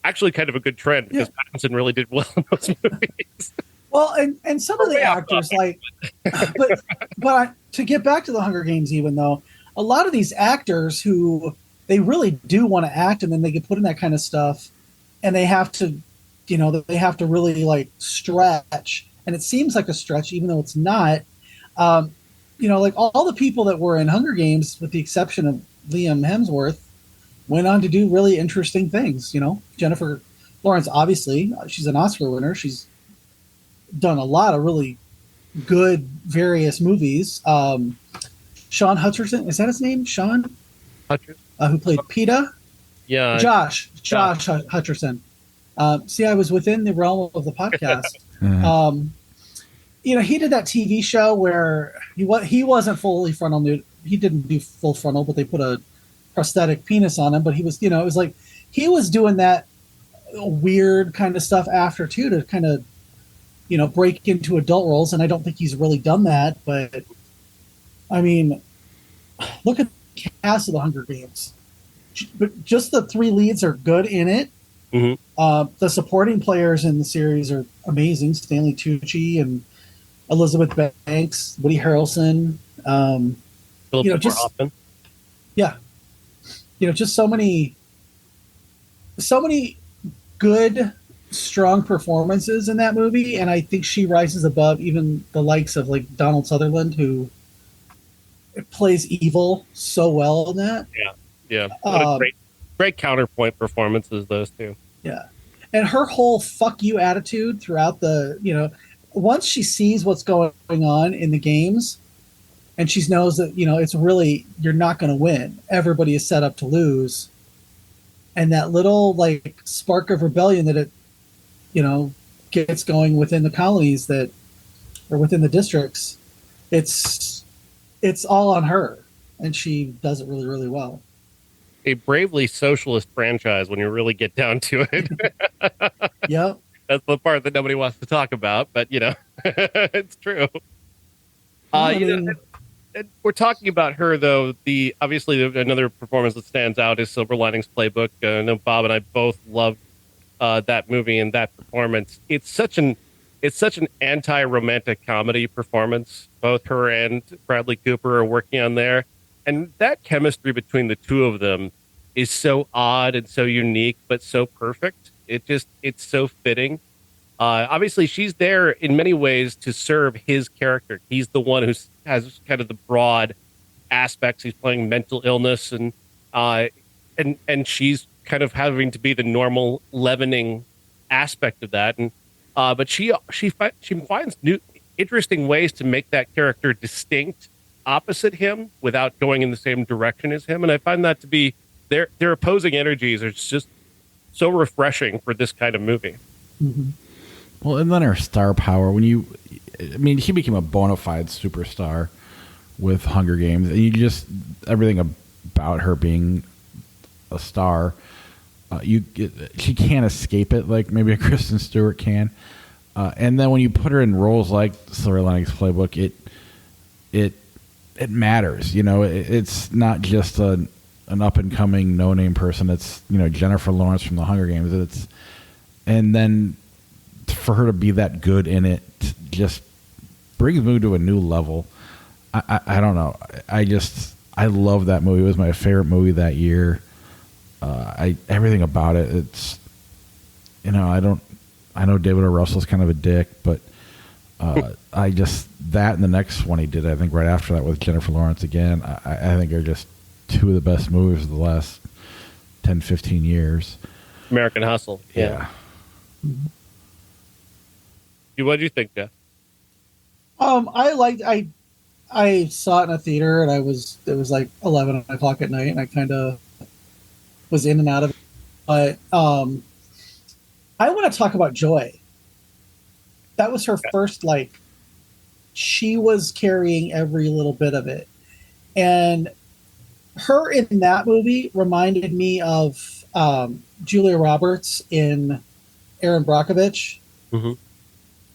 actually kind of a good trend because Pattinson really did well in those movies. Well, and some of the actors but to get back to the Hunger Games, even though a lot of these actors who they really do want to act, and then they get put in that kind of stuff, and they have to, they have to really like stretch, and it seems like a stretch, even though it's not. Like all the people that were in Hunger Games, with the exception of Liam Hemsworth, went on to do really interesting things. Jennifer Lawrence, obviously, she's an Oscar winner. She's done a lot of really good various movies. Sean Hutcherson, is that his name? Sean Hutcherson. Who played PETA? Yeah. Josh Hutcherson. See, I was within the realm of the podcast. He did that TV show where he wasn't fully frontal nude. He didn't do full frontal, but they put a prosthetic penis on him. But he was, it was like he was doing that weird kind of stuff after too, to kind of, break into adult roles. And I don't think he's really done that. But I mean, look at the cast of the Hunger Games. But just the three leads are good in it. Mm-hmm. The supporting players in the series are amazing. Stanley Tucci and Elizabeth Banks, Woody Harrelson. Philip Hoffman. Yeah. Just so many good, strong performances in that movie. And I think she rises above even the likes of like Donald Sutherland, who plays evil so well in that. Yeah. What a great counterpoint performances, those two. Yeah. And her whole fuck you attitude throughout once she sees what's going on in the games, and she knows that, it's really, you're not going to win. Everybody is set up to lose. And that little like spark of rebellion that it, gets going within the colonies or within the districts, it's all on her. And she does it really, really well. A bravely socialist franchise when you really get down to it. Yep. That's the part that nobody wants to talk about, but it's true. And we're talking about her though. Obviously another performance that stands out is Silver Linings Playbook. I know Bob and I both loved that movie and that performance. It's such an anti-romantic comedy performance. Both her and Bradley Cooper are working on there. And that chemistry between the two of them is so odd and so unique, but so perfect. It's so fitting. Obviously, she's there in many ways to serve his character. He's the one who has kind of the broad aspects. He's playing mental illness, and she's kind of having to be the normal leavening aspect of that. And but she finds new interesting ways to make that character distinct opposite him without going in the same direction as him. And I find that to be their opposing energies are just so refreshing for this kind of movie. Mm-hmm. Well, and then her star power, she became a bona fide superstar with Hunger Games, and everything about her being a star, she can't escape it like maybe a Kristen Stewart can. And then when you put her in roles like Silver Linings Playbook, it matters. It's not just an up and coming no name person. It's Jennifer Lawrence from the Hunger Games. And then for her to be that good in it just brings me to a new level. I don't know. I love that movie. It was my favorite movie that year. Everything about it. It's I know David O. Russell's kind of a dick, but that and the next one he did, I think right after that with Jennifer Lawrence again, I think are just two of the best movies of the last 10, 15 years. American Hustle. Yeah. What did you think, Jeff? I saw it in a theater, and it was like 11 o'clock at night, and I kind of was in and out of it. But I want to talk about Joy. That was her first, she was carrying every little bit of it. And her in that movie reminded me of Julia Roberts in Erin Brockovich,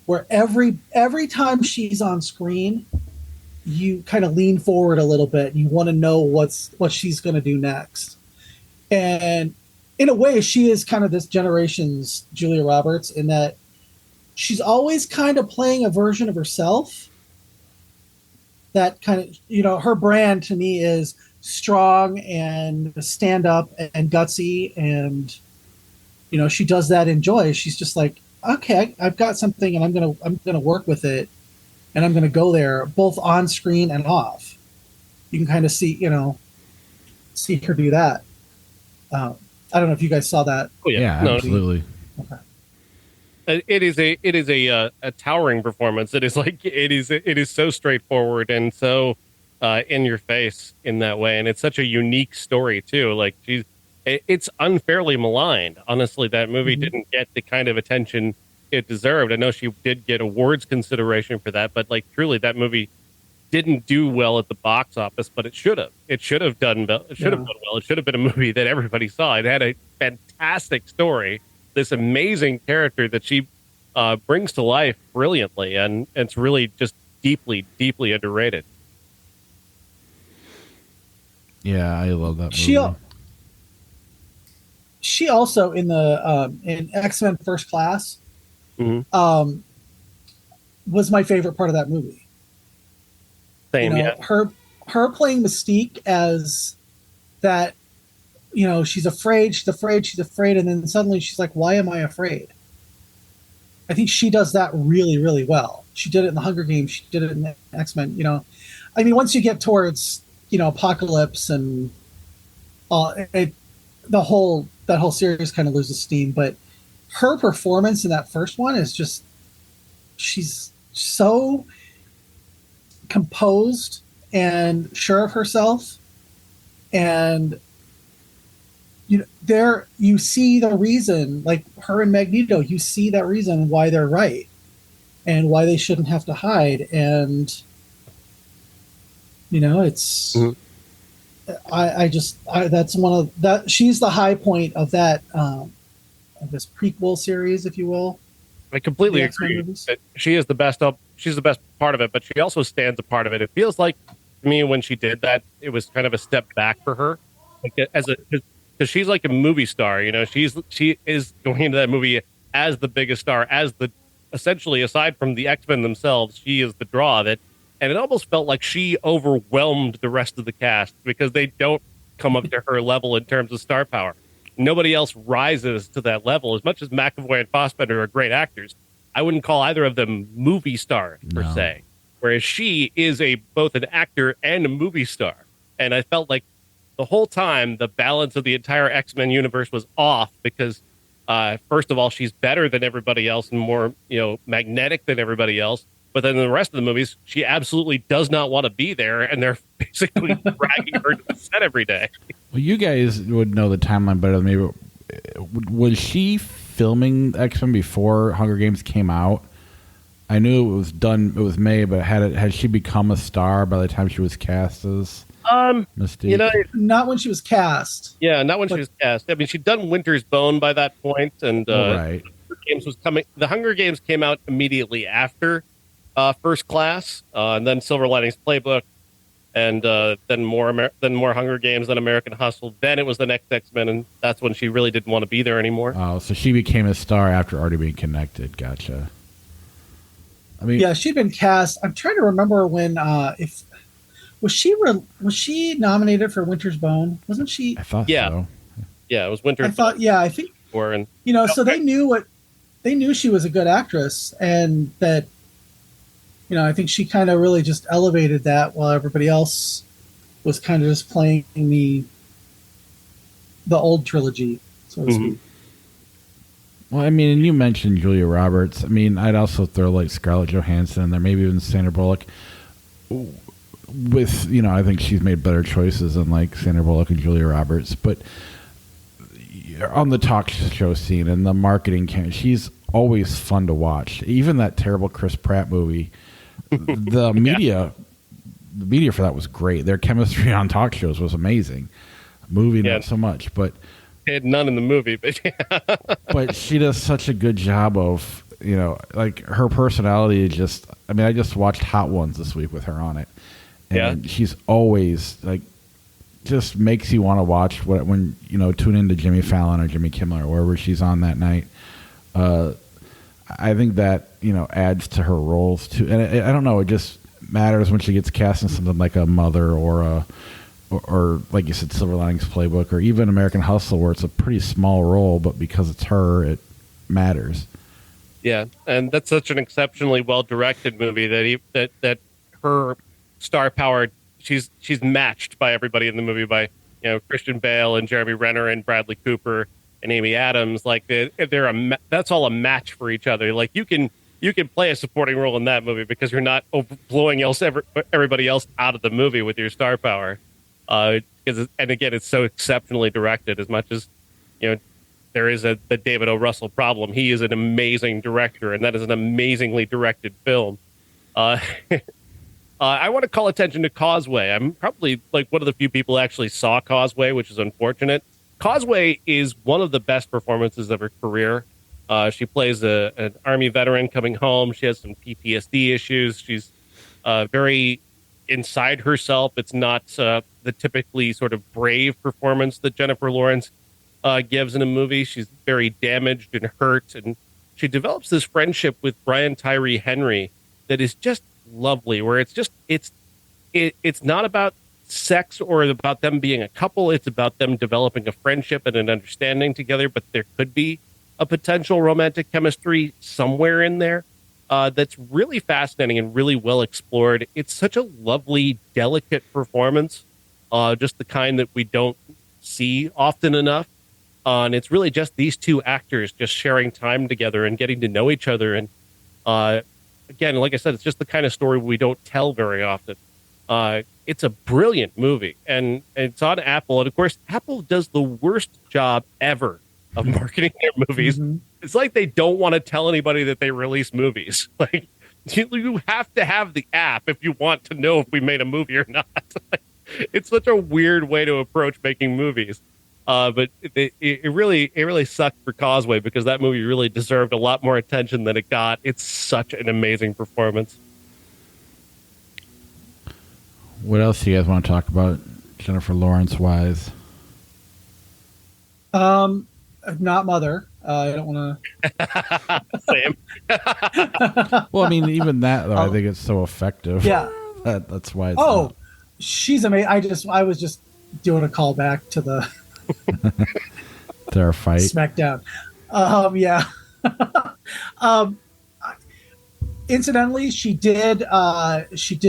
where every time she's on screen, you kind of lean forward a little bit. And you want to know what she's going to do next. And in a way, she is kind of this generation's Julia Roberts in that she's always kind of playing a version of herself. That kind of, her brand to me is strong and stand up and gutsy. And, she does that in Joy. She's just like, okay, I've got something and I'm going to work with it. And I'm going to go there both on screen and off. You can kind of see her do that. I don't know if you guys saw that. Oh yeah, no, absolutely. Okay. It is a towering performance. It is so straightforward and so in your face in that way, and it's such a unique story too. Like it's unfairly maligned. Honestly, that movie didn't get the kind of attention it deserved. I know she did get awards consideration for that, but truly, that movie didn't do well at the box office, but it should have. It should have done well. It should have done well. It should have been a movie that everybody saw. It had a fantastic story, this amazing character that she brings to life brilliantly, and it's really just deeply, deeply underrated. Yeah, I love that movie. She also in the in X-Men First Class was my favorite part of that movie. Same, her playing Mystique as that, she's afraid, and then suddenly she's like, why am I afraid? I think she does that really, really well. She did it in the Hunger Games. She did it in the X-Men. Once you get towards, Apocalypse and that whole series kind of loses steam. But her performance in that first one is just, she's so composed and sure of herself, and you see the reason, like her and Magneto, you see that reason why they're right and why they shouldn't have to hide. And it's that's one of that, she's the high point of that of this prequel series, if you will. I completely agree that she is the best she's the best part of it, but she also stands a part of it. It feels like to me when she did that, it was kind of a step back for her, because she's like a movie star. She is going into that movie as the biggest star, as the essentially, aside from the X-Men themselves, she is the draw of it. And it almost felt like she overwhelmed the rest of the cast because they don't come up to her level in terms of star power. Nobody else rises to that level. As much as McAvoy and Fassbender are great actors, I wouldn't call either of them movie stars per se. Whereas she is both an actor and a movie star. And I felt like the whole time the balance of the entire X-Men universe was off because, first of all, she's better than everybody else and more magnetic than everybody else. But then in the rest of the movies, she absolutely does not want to be there, and they're basically dragging her to the set every day. Well, you guys would know the timeline better than me. But was she filming X-Men before Hunger Games came out? I knew it was done. It was May, but had she become a star by the time she was cast as Mystique? You know, Not when she was cast. yeah, not when she was cast. I mean, she'd done Winter's Bone by that point, and right. The Hunger Games came out immediately after First Class, and then Silver Linings Playbook, and then more Hunger Games, then American Hustle. Then it was the next X-Men, and that's when she really didn't want to be there anymore. Oh, so she became a star after already being connected. Gotcha. I mean, Yeah, she'd been cast. I'm trying to remember when if was she nominated for Winter's Bone? Wasn't she? I thought Yeah. so. Yeah, it was Winter. I thought. Yeah, I think. And So they knew she was a good actress, and that. I think she kind of really just elevated that while everybody else was kind of just playing the old trilogy, so to speak. Well, I mean, and you mentioned Julia Roberts. I mean, I'd also throw like Scarlett Johansson in there, maybe even Sandra Bullock. With, I think she's made better choices than like Sandra Bullock and Julia Roberts. But on the talk show scene and the marketing she's always fun to watch. Even that terrible Chris Pratt movie, the media for that was great. Their chemistry on talk shows was amazing. Movie, not so much, but they had none in the movie, but but she does such a good job of, like her personality. I just watched Hot Ones this week with her on it, and she's always like, just makes you want to watch when tune into Jimmy Fallon or Jimmy Kimmel or wherever she's on that night. I think that adds to her roles too, and I don't know. It just matters when she gets cast in something like a Mother or like you said, Silver Linings Playbook, or even American Hustle, where it's a pretty small role, but because it's her, it matters. Yeah, and that's such an exceptionally well directed movie that her star power, she's matched by everybody in the movie, by Christian Bale and Jeremy Renner and Bradley Cooper and Amy Adams. Like that's all a match for each other. Like you can play a supporting role in that movie because you're not blowing everybody else out of the movie with your star power. And again, it's so exceptionally directed. As much as there is the David O. Russell problem, he is an amazing director, and that is an amazingly directed film. I want to call attention to Causeway. I'm probably like one of the few people who actually saw Causeway, which is unfortunate. Causeway is one of the best performances of her career. She plays an Army veteran coming home. She has some PTSD issues. She's very inside herself. It's not the typically sort of brave performance that Jennifer Lawrence gives in a movie. She's very damaged and hurt, and she develops this friendship with Brian Tyree Henry that is just lovely, where it's not about sex or about them being a couple. It's about them developing a friendship and an understanding together, but there could be a potential romantic chemistry somewhere in there that's really fascinating and really well explored. It's such a lovely, delicate performance, just the kind that we don't see often enough. And it's really just these two actors just sharing time together and getting to know each other. And again, like I said, it's just the kind of story we don't tell very often. It's a brilliant movie, and it's on Apple. And of course, Apple does the worst job ever of marketing their movies. Mm-hmm. It's like they don't want to tell anybody that they release movies. Like you have to have the app if you want to know if we made a movie or not. It's such a weird way to approach making movies. But it really sucked for Causeway, because that movie really deserved a lot more attention than it got. It's such an amazing performance. What else do you guys want to talk about, Jennifer Lawrence wise? Not Mother. I don't want to. Same. Well, I mean, even that though, I think it's so effective. Yeah, that's why. It's she's amazing. I was just doing a callback to the to our fight SmackDown. Yeah. Incidentally, she did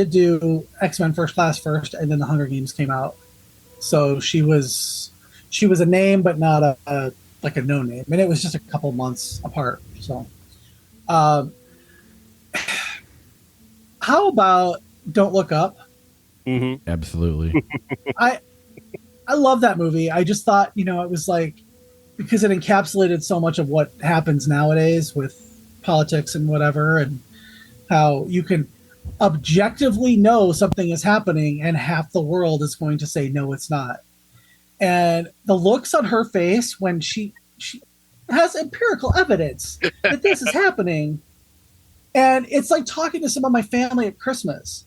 do X-Men First Class first, and then the Hunger Games came out. So she was a name, but not a no name, and it was just a couple months apart. So, How about Don't Look Up? Hmm. Absolutely. I I love that movie. I just thought, it was like because it encapsulated so much of what happens nowadays with politics and whatever, and how you can objectively know something is happening and half the world is going to say no it's not. And the looks on her face when she has empirical evidence that this is happening, and it's like talking to some of my family at Christmas.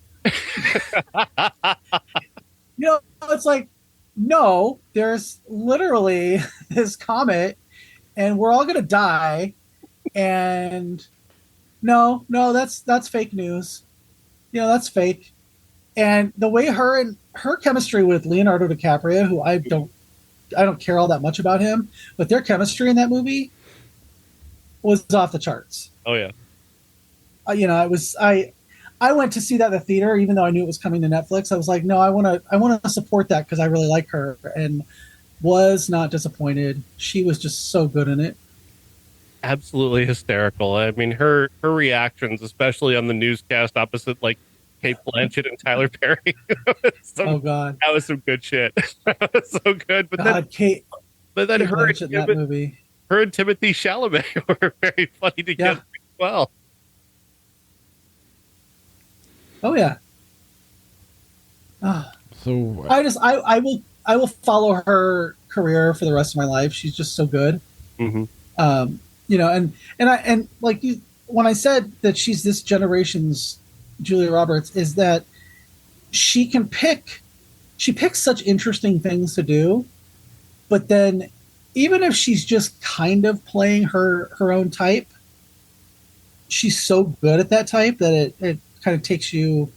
It's like, no, there's literally this comet and we're all gonna die. And no, that's fake news. That's fake. And the way her chemistry with Leonardo DiCaprio, who I don't care all that much about him, but their chemistry in that movie was off the charts. Oh yeah. It was I went to see that in the theater, even though I knew it was coming to Netflix. I was like, no, I want to support that because I really like her, and was not disappointed. She was just so good in it. Absolutely hysterical. I mean, her reactions, especially on the newscast opposite like Kate Blanchett and Tyler Perry. Oh God, that was some good shit. That was so good. But God, Kate then Blanchett in that movie. Her and Timothy Chalamet were very funny together as well. Oh yeah. So I will follow her career for the rest of my life. She's just so good. Mm-hmm. And like you, when I said that she's this generation's Julia Roberts, is that she picks such interesting things to do, but then even if she's just kind of playing her own type, she's so good at that type that it kind of takes you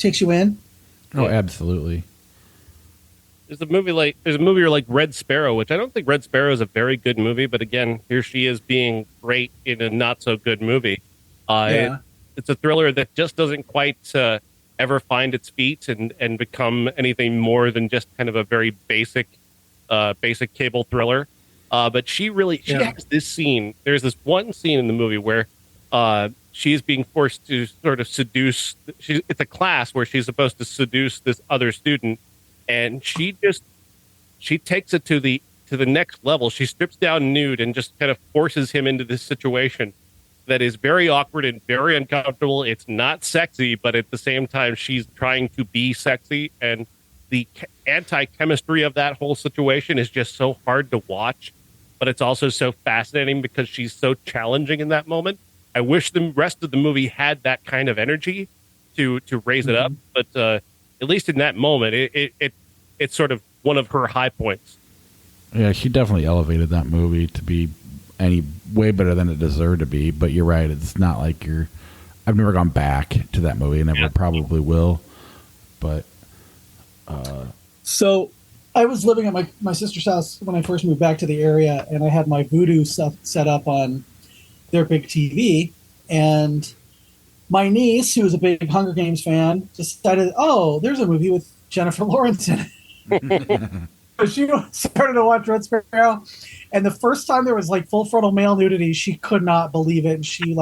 in. Oh, absolutely. There's a movie like Red Sparrow, which I don't think Red Sparrow is a very good movie, but again, here she is being great in a not so good movie. It's a thriller that just doesn't quite ever find its feet and become anything more than just kind of a very basic cable thriller. But she has this scene. There's this one scene in the movie where she is being forced to sort of seduce. It's a class where she's supposed to seduce this other student, and she takes it to the next level. She strips down nude and just kind of forces him into this situation that is very awkward and very uncomfortable. It's not sexy, but at the same time, she's trying to be sexy, and the anti-chemistry of that whole situation is just so hard to watch, but it's also so fascinating because she's so challenging in that moment. I wish the rest of the movie had that kind of energy to raise it up, but at least in that moment, it's sort of one of her high points. Yeah, she definitely elevated that movie to be way better than it deserved to be. But you're right; it's not like I've never gone back to that movie, and never probably will. But so I was living at my sister's house when I first moved back to the area, and I had my Vudu stuff set up on their big TV, and my niece, who was a big Hunger Games fan, decided, oh, there's a movie with Jennifer Lawrence in it. So she started to watch Red Sparrow, and the first time there was like full frontal male nudity, she could not believe it, and she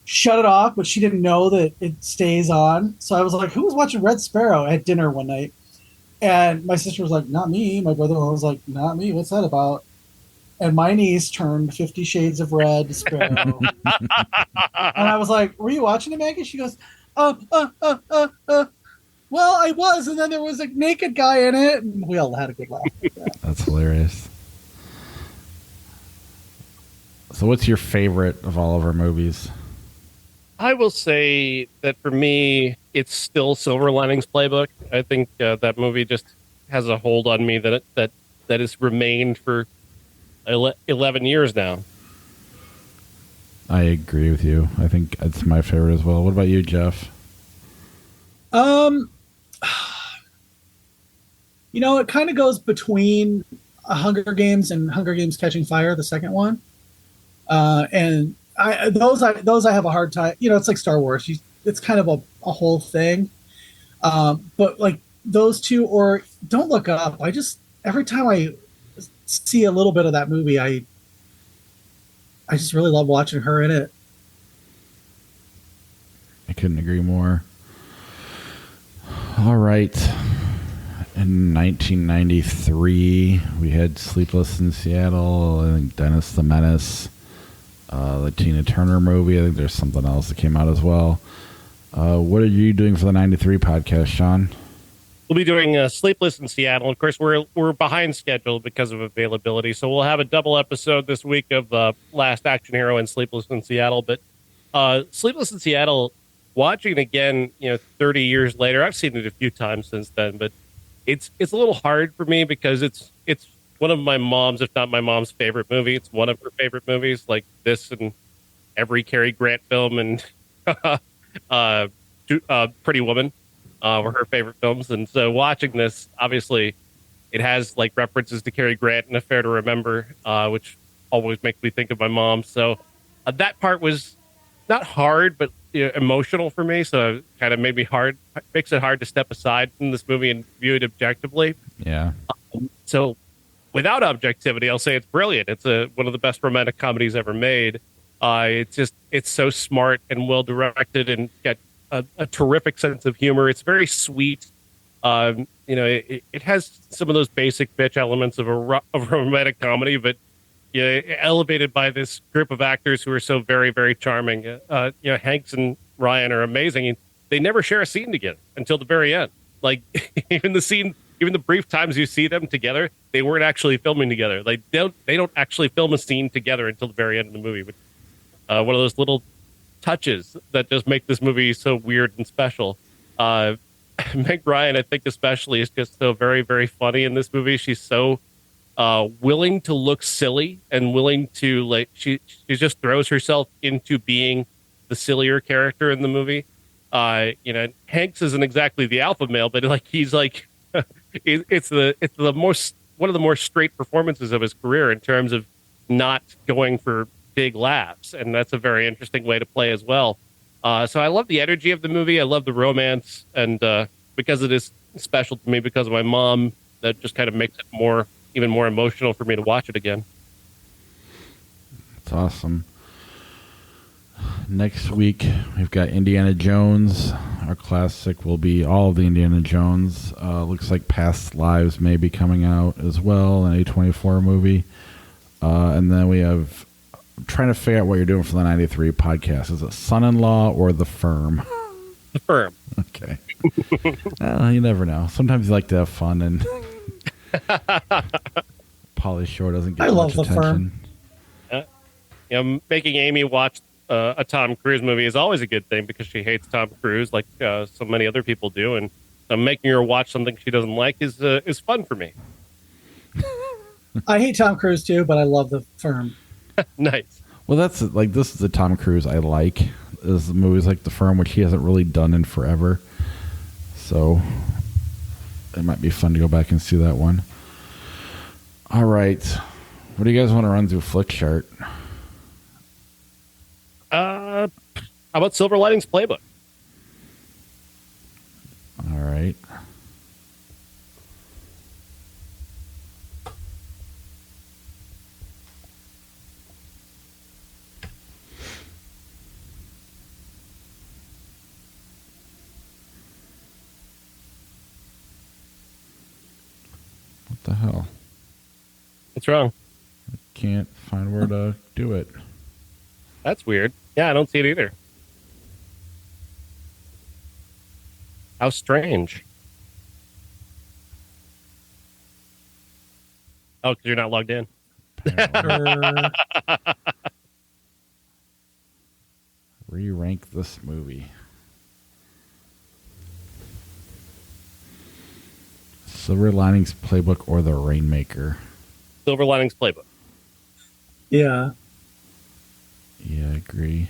shut it off, but she didn't know that it stays on. So I was like, who was watching Red Sparrow at dinner one night? And my sister was like, not me. My brother-in-law was like, not me. What's that about? And my niece turned 50 Shades of Red Sparrow. And I was like, were you watching it, Maggie? She goes, well, I was. And then there was a naked guy in it. And we all had a good laugh. That's hilarious. So what's your favorite of all of our movies? I will say that for me, it's still Silver Linings Playbook. I think that movie just has a hold on me that has remained for 11 years now. I agree with you. I think it's my favorite as well. What about you, Jeff? It kind of goes between Hunger Games and Hunger Games Catching Fire, the second one. And those I have a hard time. It's like Star Wars. It's kind of a whole thing. But like those two, or Don't Look Up. Every time I see a little bit of that movie, I just really love watching her in it. I couldn't agree more. All right. In 1993, we had Sleepless in Seattle. I think Dennis the Menace. The Tina Turner movie. I think there's something else that came out as well. What are you doing for the 93 podcast, Sean? We'll be doing Sleepless in Seattle. Of course, we're behind schedule because of availability, so we'll have a double episode this week of Last Action Hero and Sleepless in Seattle. But Sleepless in Seattle, watching it again, 30 years later, I've seen it a few times since then, but it's a little hard for me because it's one of my mom's, if not my mom's favorite movie. It's one of her favorite movies, like this and every Cary Grant film and Pretty Woman were her favorite films. And so watching this, obviously, it has like references to Cary Grant and Affair to Remember, which always makes me think of my mom. So that part was not hard, but emotional for me. So it kind of makes it hard to step aside from this movie and view it objectively. Yeah. So without objectivity, I'll say it's brilliant. It's one of the best romantic comedies ever made. It's so smart and well directed and got a terrific sense of humor. It's very sweet. It has some of those basic bitch elements of a romantic comedy, but elevated by this group of actors who are so very, very charming. Hanks and Ryan are amazing. They never share a scene together until the very end. Like even the brief times you see them together, they weren't actually filming together. Like they don't actually film a scene together until the very end of the movie. Which, one of those little touches that just make this movie so weird and special. Meg Ryan, I think especially, is just so very, very funny in this movie. She's so willing to look silly and willing to she just throws herself into being the sillier character in the movie. Hanks isn't exactly the alpha male, but he's like it's the most one of the more straight performances of his career in terms of not going for big laughs, and that's a very interesting way to play as well. So I love the energy of the movie. I love the romance, and because it is special to me because of my mom, that just kind of makes it even more emotional for me to watch it again. That's awesome. Next week, we've got Indiana Jones. Our classic will be all of the Indiana Jones. Looks like Past Lives may be coming out as well, an A24 movie. And then we have... I'm trying to figure out what you're doing for the 93 podcast. Is it Son-in-Law or The Firm? The Firm. Okay. Well, you never know. Sometimes you like to have fun, and Pauly Shore doesn't get much attention. Making Amy watch a Tom Cruise movie is always a good thing because she hates Tom Cruise like so many other people do, and making her watch something she doesn't like is fun for me. I hate Tom Cruise too, but I love The Firm. Nice. Well, that's this is the Tom Cruise I like. Is movies like The Firm, which he hasn't really done in forever. So it might be fun to go back and see that one. All right. What do you guys want to run through Flick Chart? How about Silver Linings Playbook? All right. What the hell? What's wrong? I can't find where to do it. That's weird. Yeah, I don't see it either. How strange. Oh, because you're not logged in. Re-rank this movie. Silver Linings Playbook or The Rainmaker? Silver Linings Playbook. Yeah. Yeah, I agree.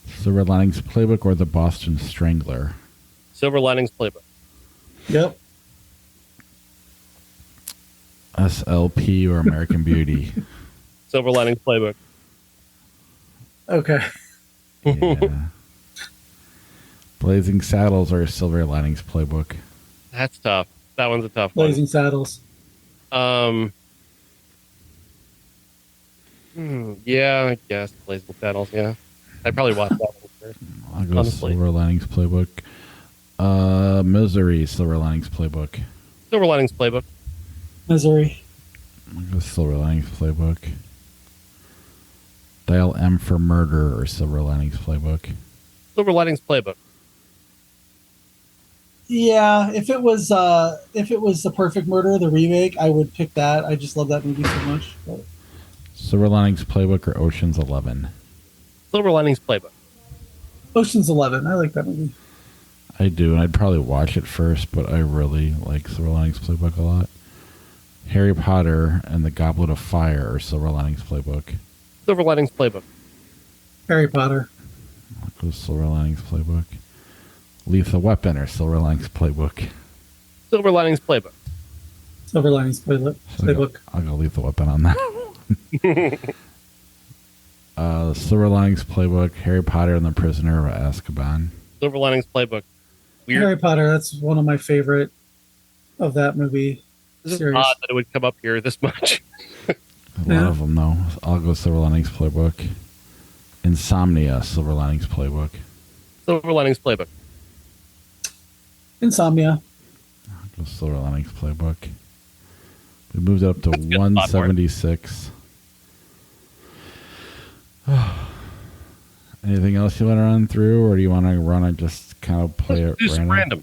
Silver Linings Playbook or The Boston Strangler? Silver Linings Playbook. Yep. SLP or American Beauty? Silver Linings Playbook. Okay. Yeah. Blazing Saddles or Silver Linings Playbook? That's tough. That one's a tough one. Blazing Saddles. Yeah, I guess Blazing Saddles. Yeah, I'd probably watch that one first. I'll go honestly. Silver Linings Playbook. Misery, Silver Linings Playbook. Silver Linings Playbook. Misery. I'll go Silver Linings Playbook. Dial M for Murder or Silver Linings Playbook. Silver Linings Playbook. Yeah, if it was The Perfect Murder, the remake, I would pick that. I just love that movie so much. But Silver Linings Playbook or Ocean's 11. Silver Linings Playbook. Ocean's 11, I like that movie. I do, and I'd probably watch it first, but I really like Silver Linings Playbook a lot. Harry Potter and the Goblet of Fire or Silver Linings Playbook. Silver Linings Playbook. Harry Potter. I'll go Silver Linings Playbook. Lethal Weapon or Silver Linings Playbook. Silver Linings Playbook. Silver Linings Playbook. I'll go Lethal Weapon on that. Silver Linings Playbook, Harry Potter and the Prisoner of Azkaban. Silver Linings Playbook. Weird. Harry Potter, that's one of my favorite of that movie This is series. odd that it would come up here this much. A lot of them, though. I'll go Silver Linings Playbook. Insomnia, Silver Linings Playbook. Silver Linings Playbook. Insomnia. I'll go Silver Linings Playbook. We moved up to That's good. 176. Anything else you want to run through, or do you want to run it just kind of play it Just random.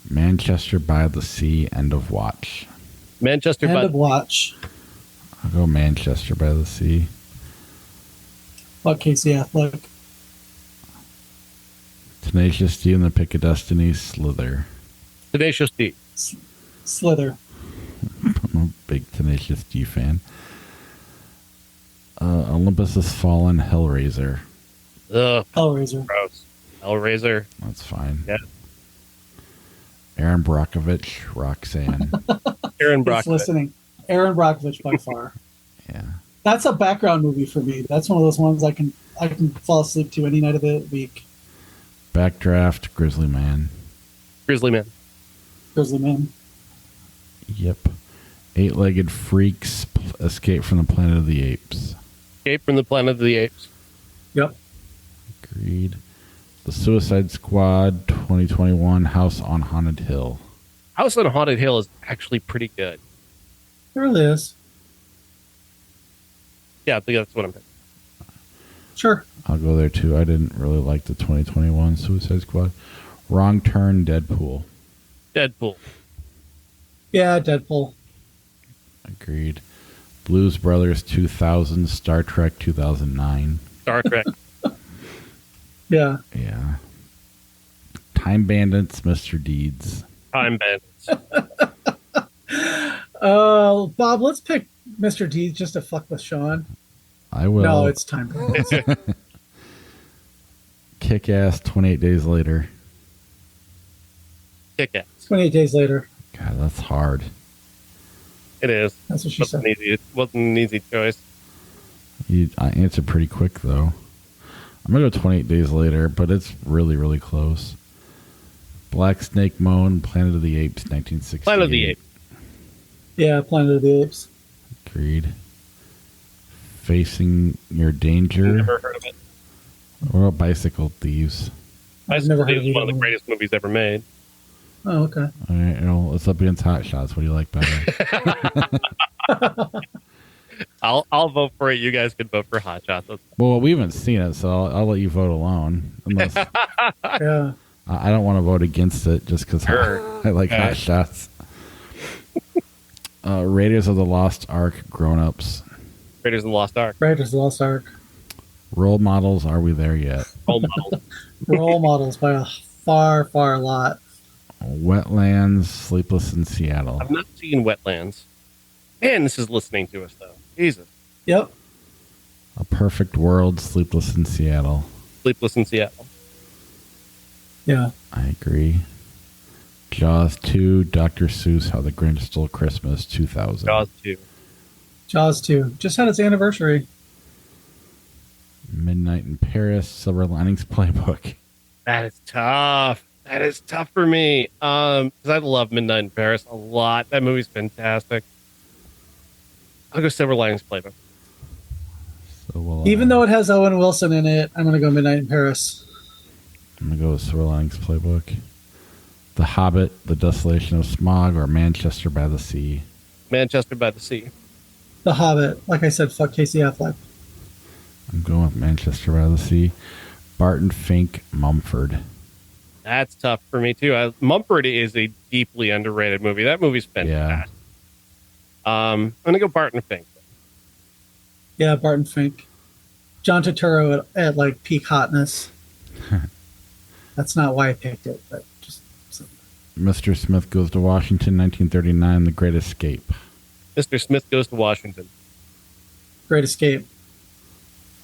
Manchester by the Sea, End of Watch. Manchester End by of Watch. I'll go Manchester by the Sea. About Casey Affleck. Tenacious D and the Pick of Destiny, Slither. Tenacious D. Slither. I'm a big Tenacious D fan. Olympus Has Fallen, Hellraiser. Ugh, Hellraiser. gross. Hellraiser. That's fine. Yeah. Aaron Brockovich, Roxanne. Aaron He's Brock. listening. Aaron Brockovich by far. Yeah. That's a background movie for me. That's one of those ones I can fall asleep to any night of the week. Backdraft, Grizzly Man. Grizzly Man. Grizzly Man. Yep. Eight-Legged Freaks, Escape from the Planet of the Apes. Escape from the Planet of the Apes. Yep. Agreed. The Suicide Squad, 2021, House on Haunted Hill. House on Haunted Hill is actually pretty good. It really is. Yeah, I think that's what I'm thinking. Sure. I'll go there too. I didn't really like the 2021 Suicide Squad. Wrong Turn, Deadpool. Deadpool. Yeah, Deadpool. Agreed. Blues Brothers 2000, Star Trek 2009. Star Trek. Yeah. Yeah. Time Bandits, Mr. Deeds. Time Bandits. Bob, let's pick Mr. D just to fuck with Sean. I will. No, it's Time Bandits. Kick Ass 28 Days Later. Kick-Ass. 28 Days Later. God, that's hard. It is. That's what she said. It wasn't an easy choice. I answered pretty quick, though. I'm going to go 28 Days Later, but it's really, really close. Black Snake Moan, Planet of the Apes, 1968. Planet of the Apes. Yeah, Planet of the Apes. Agreed. Facing Your Danger. Never heard of it. What about Bicycle Thieves? I've never heard It's of one of the either. greatest movies ever made. Oh, okay. All right, it's up against Hot Shots. What do you like better? I'll vote for it. You guys can vote for Hot Shots. Well, we haven't seen it, so I'll let you vote alone. Unless Yeah. I don't want to vote against it just because Sure. I like Hot Shots. Raiders of the Lost Ark, Grown Ups. Raiders of the Lost Ark. Raiders of the Lost Ark. Role Models, Are We There Yet? Role models. Role models by a far, far lot. Wetlands, Sleepless in Seattle. I've not seen Wetlands. Man, this is listening to us, though. Jesus. Yep. A Perfect World, Sleepless in Seattle. Sleepless in Seattle. Yeah. I agree. Jaws 2, Dr. Seuss, How the Grinch Stole Christmas, 2000. Jaws 2. Jaws 2. Just had its anniversary. Midnight in Paris, Silver Linings Playbook. That is tough. That is tough for me. Because I love Midnight in Paris a lot. That movie's fantastic. I'll go Silver Linings Playbook. So we'll, Even though it has Owen Wilson in it, I'm going to go Midnight in Paris. I'm going to go with Silver Linings Playbook. The Hobbit, The Desolation of Smog, or Manchester by the Sea. Manchester by the Sea. The Hobbit. Like I said, fuck Casey Affleck. I'm going with Manchester by the Sea. Barton Fink, Mumford. That's tough for me too. Mumford is a deeply underrated movie. That movie's fantastic. Yeah. I'm gonna go Barton Fink. Yeah, Barton Fink. John Turturro at like peak hotness. That's not why I picked it, but just. Mr. Smith Goes to Washington, 1939, The Great Escape. Mr. Smith Goes to Washington. Great Escape.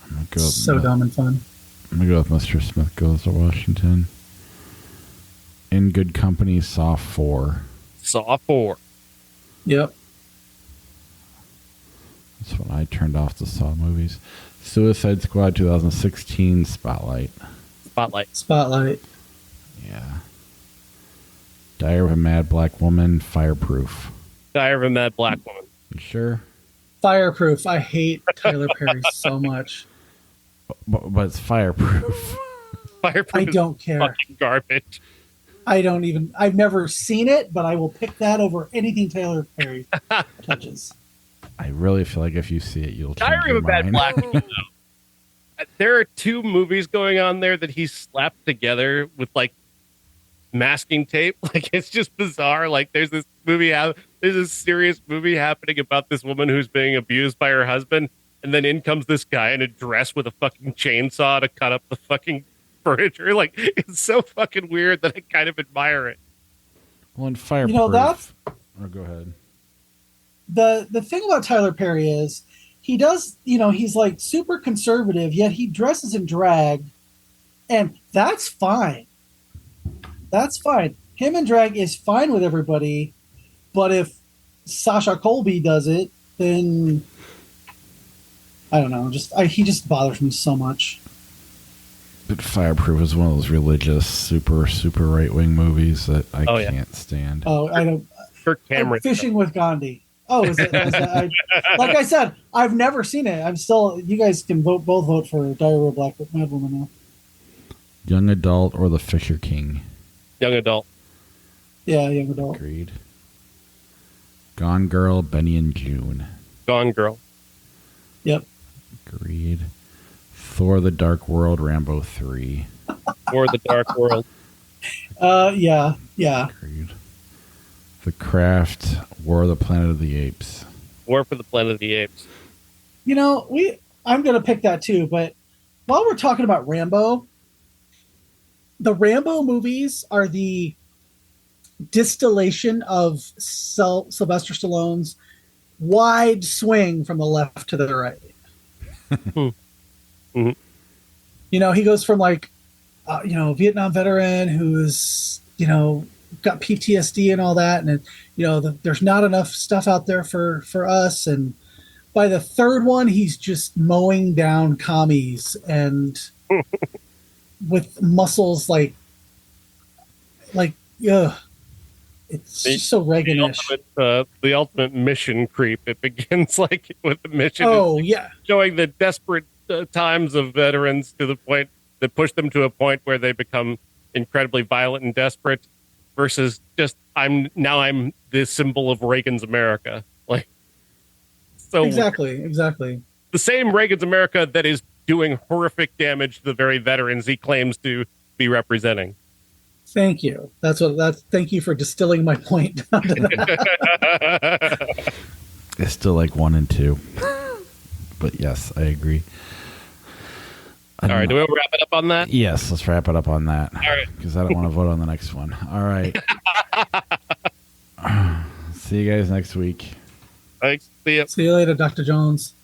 I'm gonna go So dumb and fun. I'm going to go with Mr. Smith Goes to Washington. In Good Company, Saw 4. Saw 4. Yep. That's when I turned off the Saw movies. Suicide Squad 2016, Spotlight. Spotlight. Yeah. Diary of a Mad Black Woman, Fireproof. Diary of a Mad Black Woman. You sure? Fireproof. I hate Tyler Perry so much. But it's Fireproof. Fireproof. I don't care. Fucking garbage. I've never seen it, but I will pick that over anything Tyler Perry touches. I really feel like if you see it, you'll change Diary your of a Mad mind. Black Woman. There are two movies going on there that he slapped together with like masking tape. Like it's just bizarre. Like there's this serious movie happening about this woman who's being abused by her husband, and then in comes this guy in a dress with a fucking chainsaw to cut up the fucking furniture. Like it's so fucking weird that I kind of admire it. Well, in Fireproof. You know, that's Oh, go ahead. the thing about Tyler Perry is he does, he's like super conservative, yet he dresses in drag, and that's fine. That's fine. Him in drag is fine with everybody, but if Sasha Colby does it, then I don't know. He just bothers me so much. But Fireproof is one of those religious, super, super right-wing movies that I can't stand. Oh, I don't. Kirk Cameron. Fishing with Gandhi. Oh, is it? Like I said, I've never seen it. I'm still. You guys can both vote for Diary of a Black Mad Woman now. Young Adult or The Fisher King? Young Adult. Yeah, Young Adult. Agreed. Gone Girl, Benny and June. Gone Girl. Yep. Agreed. Thor: The Dark World, Rambo 3. Or The Dark World. Yeah. Agreed. The Craft, War of the Planet of the Apes. War for the Planet of the Apes. I'm going to pick that too, but while we're talking about Rambo, the Rambo movies are the distillation of Sylvester Stallone's wide swing from the left to the right. Mm-hmm. He goes from like, Vietnam veteran who's, got PTSD and all that. And, there's not enough stuff out there for us. And by the third one, he's just mowing down commies and with muscles like, it's just so Reagan-ish. The ultimate mission creep. It begins like with the mission. Oh, yeah. Showing the desperate times of veterans to the point that push them to a point where they become incredibly violent and desperate versus just I'm the symbol of Reagan's America. Like, so Exactly. the same Reagan's America that is doing horrific damage to the very veterans he claims to be representing. Thank you. Thank you for distilling my point down to that. It's still like 1 and 2. But yes, I agree. All right, do we want to wrap it up on that? Yes, let's wrap it up on that. All right. Because I don't want to vote on the next one. All right. See you guys next week. Thanks. See ya. See you later, Dr. Jones.